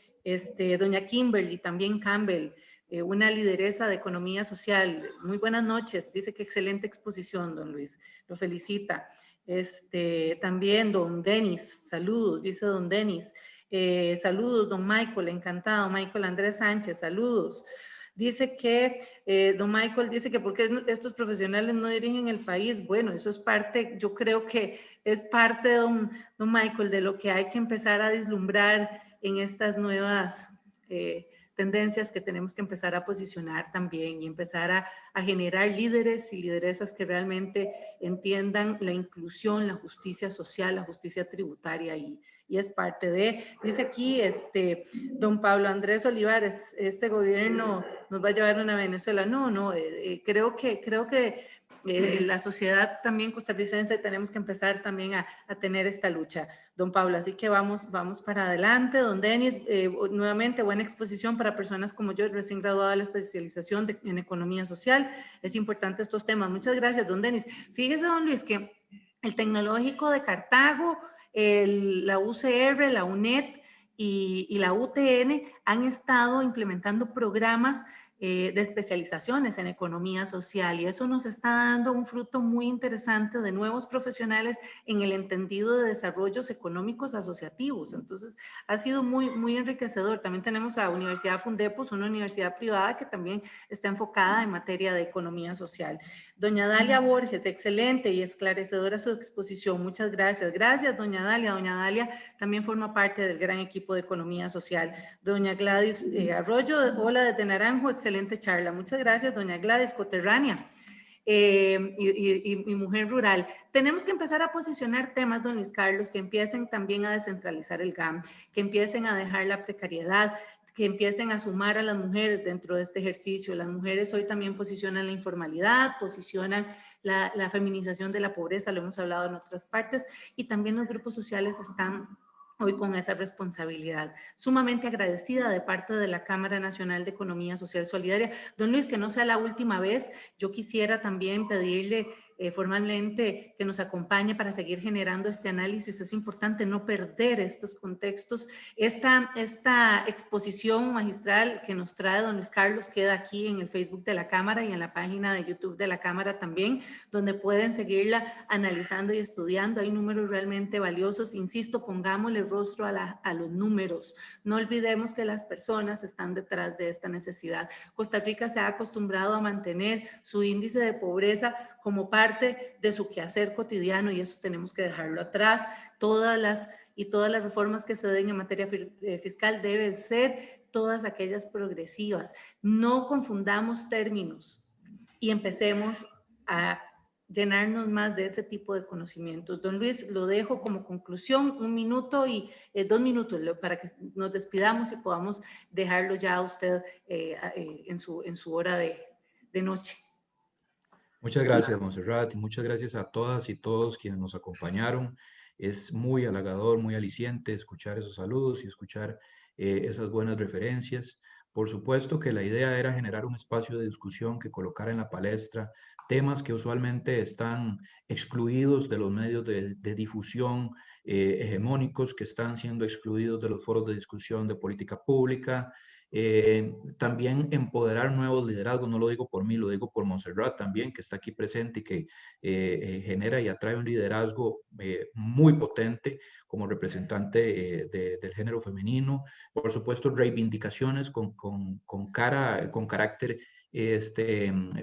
Doña Kimberly, también Campbell, una lideresa de economía social. Muy buenas noches. Dice que excelente exposición, don Luis. Lo felicita. También don Denis, saludos, dice don Denis. Saludos, don Michael, encantado. Michael Andrés Sánchez, saludos. Dice que, don Michael dice que por qué estos profesionales no dirigen el país. Bueno, eso es parte, yo creo que es parte, don Michael, de lo que hay que empezar a vislumbrar en estas nuevas tendencias que tenemos que empezar a posicionar también y empezar a generar líderes y lideresas que realmente entiendan la inclusión, la justicia social, la justicia tributaria y es parte de, dice aquí don Pablo Andrés Olivares, este gobierno nos va a llevar a una Venezuela. No, creo que la sociedad también costarricense tenemos que empezar también a tener esta lucha, don Pablo. Así que vamos para adelante. Don Denis, nuevamente buena exposición para personas como yo, recién graduada de la especialización en economía social. Es importante estos temas. Muchas gracias, don Denis. Fíjese, don Luis, que el Tecnológico de Cartago, la UCR, la UNED y la UTN han estado implementando programas de especializaciones en economía social y eso nos está dando un fruto muy interesante de nuevos profesionales en el entendido de desarrollos económicos asociativos. Entonces, ha sido muy enriquecedor. También tenemos a Universidad Fundepos, una universidad privada que también está enfocada en materia de economía social. Doña Dalia Borges, excelente y esclarecedora su exposición. Muchas gracias. Gracias, doña Dalia. Doña Dalia también forma parte del gran equipo de economía social. Doña Gladys Arroyo, hola desde Naranjo, excelente charla. Muchas gracias, doña Gladys, coterránea. Y mujer rural. Tenemos que empezar a posicionar temas, don Luis Carlos, que empiecen también a descentralizar el GAM, que empiecen a dejar la precariedad, que empiecen a sumar a las mujeres dentro de este ejercicio. Las mujeres hoy también posicionan la informalidad, posicionan la feminización de la pobreza, lo hemos hablado en otras partes, y también los grupos sociales están hoy con esa responsabilidad. Sumamente agradecida de parte de la Cámara Nacional de Economía Social Solidaria. Don Luis, que no sea la última vez, yo quisiera también pedirle formalmente que nos acompañe para seguir generando este análisis. Es importante no perder estos contextos. Esta exposición magistral que nos trae don Luis Carlos queda aquí en el Facebook de la Cámara y en la página de YouTube de la Cámara también, donde pueden seguirla analizando y estudiando. Hay números realmente valiosos. Insisto, pongámosle rostro a los números. No olvidemos que las personas están detrás de esta necesidad. Costa Rica se ha acostumbrado a mantener su índice de pobreza como parte de su quehacer cotidiano y eso tenemos que dejarlo atrás. Todas las reformas que se den en materia fiscal deben ser todas aquellas progresivas. No confundamos términos y empecemos a llenarnos más de ese tipo de conocimientos. Don Luis, lo dejo como conclusión, 1 minuto y 2 minutos para que nos despidamos y podamos dejarlo ya a usted en su hora de noche. Muchas gracias, Montserrat, y muchas gracias a todas y todos quienes nos acompañaron. Es muy halagador, muy aliciente escuchar esos saludos y escuchar esas buenas referencias. Por supuesto que la idea era generar un espacio de discusión que colocara en la palestra temas que usualmente están excluidos de los medios de difusión hegemónicos, que están siendo excluidos de los foros de discusión de política pública. También empoderar nuevos liderazgos, no lo digo por mí, lo digo por Montserrat también, que está aquí presente y que genera y atrae un liderazgo muy potente como representante del género femenino. Por supuesto, reivindicaciones con carácter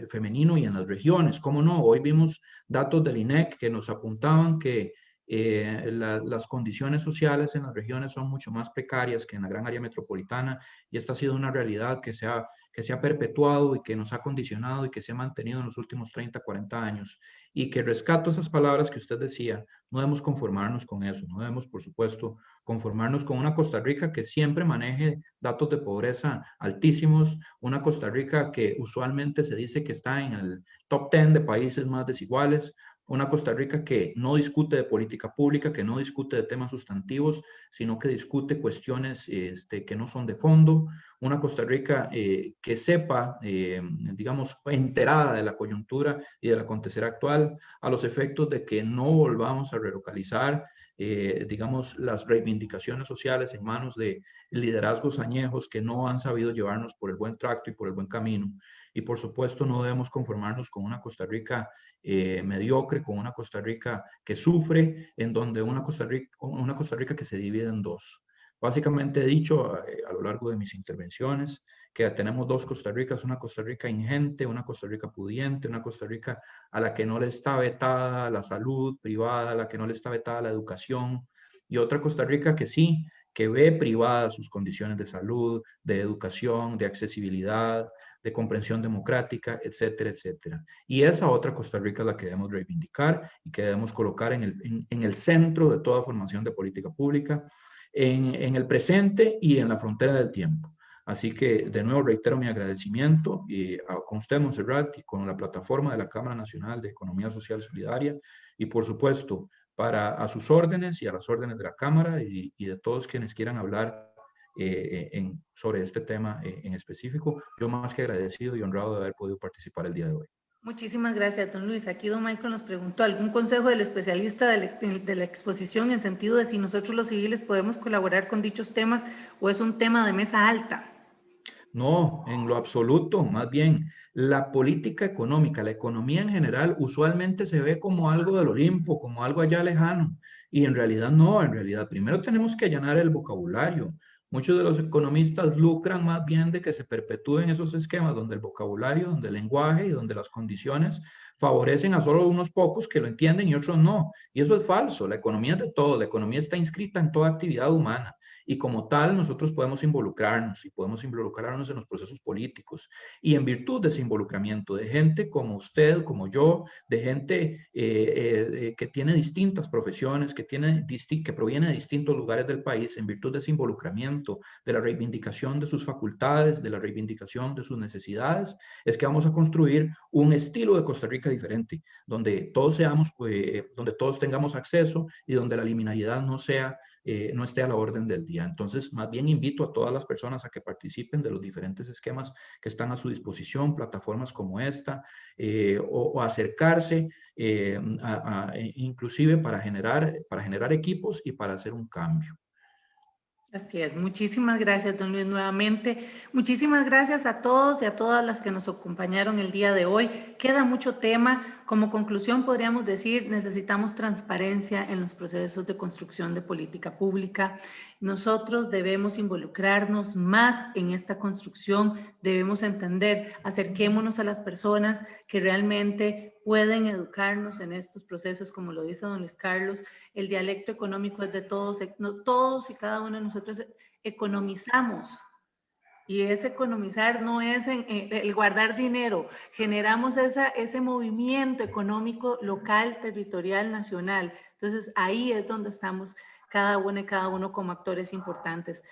femenino y en las regiones. ¿Cómo no? Hoy vimos datos del INEC que nos apuntaban que las condiciones sociales en las regiones son mucho más precarias que en la gran área metropolitana y esta ha sido una realidad que se ha perpetuado y que nos ha condicionado y que se ha mantenido en los últimos 30, 40 años y que rescato esas palabras que usted decía, no debemos conformarnos con eso, no debemos por supuesto conformarnos con una Costa Rica que siempre maneje datos de pobreza altísimos, una Costa Rica que usualmente se dice que está en el top 10 de países más desiguales, una Costa Rica que no discute de política pública, que no discute de temas sustantivos, sino que discute cuestiones que no son de fondo, una Costa Rica que sepa, digamos, enterada de la coyuntura y del acontecer actual, a los efectos de que no volvamos a relocalizar, digamos, las reivindicaciones sociales en manos de liderazgos añejos que no han sabido llevarnos por el buen tracto y por el buen camino. Y por supuesto no debemos conformarnos con una Costa Rica mediocre, con una Costa Rica que sufre, en donde una Costa Rica que se divide en dos. Básicamente he dicho a lo largo de mis intervenciones que tenemos dos Costa Ricas, una Costa Rica ingente, una Costa Rica pudiente, una Costa Rica a la que no le está vetada la salud privada, a la que no le está vetada la educación, y otra Costa Rica que sí, que ve privadas sus condiciones de salud, de educación, de accesibilidad, de comprensión democrática, etcétera, etcétera. Y esa otra Costa Rica es la que debemos reivindicar y que debemos colocar en el centro de toda formación de política pública, en el presente y en la frontera del tiempo. Así que de nuevo reitero mi agradecimiento con usted, Montserrat, y con la plataforma de la Cámara Nacional de Economía Social Solidaria, y por supuesto a sus órdenes y a las órdenes de la Cámara y de todos quienes quieran hablar sobre este tema en específico. Yo más que agradecido y honrado de haber podido participar el día de hoy. Muchísimas gracias, don Luis. Aquí don Michael nos preguntó algún consejo del especialista de la exposición en sentido de si nosotros los civiles podemos colaborar con dichos temas o es un tema de mesa alta. No, en lo absoluto, más bien, la política económica, la economía en general, usualmente se ve como algo del Olimpo, como algo allá lejano, y en realidad no, en realidad primero tenemos que allanar el vocabulario. Muchos de los economistas lucran más bien de que se perpetúen esos esquemas donde el vocabulario, donde el lenguaje y donde las condiciones favorecen a solo unos pocos que lo entienden y otros no. Y eso es falso, la economía es de todo, la economía está inscrita en toda actividad humana. Y como tal, nosotros podemos involucrarnos y podemos involucrarnos en los procesos políticos. Y en virtud de ese involucramiento de gente como usted, como yo, de gente que tiene distintas profesiones, que proviene de distintos lugares del país, en virtud de ese involucramiento, de la reivindicación de sus facultades, de la reivindicación de sus necesidades, es que vamos a construir un estilo de Costa Rica diferente, donde todos donde todos tengamos acceso y donde la liminalidad no esté a la orden del día. Entonces, más bien invito a todas las personas a que participen de los diferentes esquemas que están a su disposición, plataformas como esta, o acercarse, inclusive para generar equipos y para hacer un cambio. Así es, muchísimas gracias, don Luis, nuevamente. Muchísimas gracias a todos y a todas las que nos acompañaron el día de hoy. Queda mucho tema. Como conclusión, podríamos decir, necesitamos transparencia en los procesos de construcción de política pública. Nosotros debemos involucrarnos más en esta construcción, debemos entender, acerquémonos a las personas que realmente pueden educarnos en estos procesos, como lo dice don Luis Carlos. El dialecto económico es de todos, todos y cada uno de nosotros economizamos. Y ese economizar no es el guardar dinero, generamos ese movimiento económico local, territorial, nacional. Entonces ahí es donde estamos cada una y cada uno como actores importantes.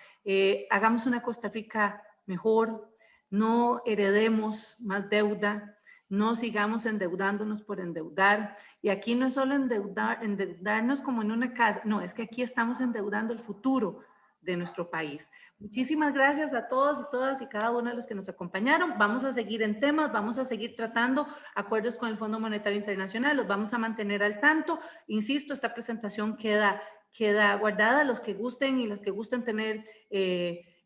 Hagamos una Costa Rica mejor, no heredemos más deuda, no sigamos endeudándonos por endeudar. Y aquí no es solo endeudarnos como en una casa, no, es que aquí estamos endeudando el futuro de nuestro país. Muchísimas gracias a todos y todas y cada uno de los que nos acompañaron. Vamos a seguir en temas, vamos a seguir tratando acuerdos con el Fondo Monetario Internacional, los vamos a mantener al tanto. Insisto, esta presentación queda guardada. Los que gusten y las que gusten tener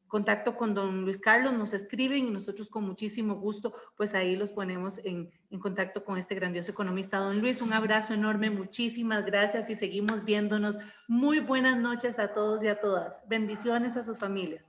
contacto con don Luis Carlos nos escriben y nosotros con muchísimo gusto pues ahí los ponemos en contacto con este grandioso economista. Don Luis, un abrazo enorme, muchísimas gracias y seguimos viéndonos. Muy buenas noches a todos y a todas. Bendiciones a sus familias.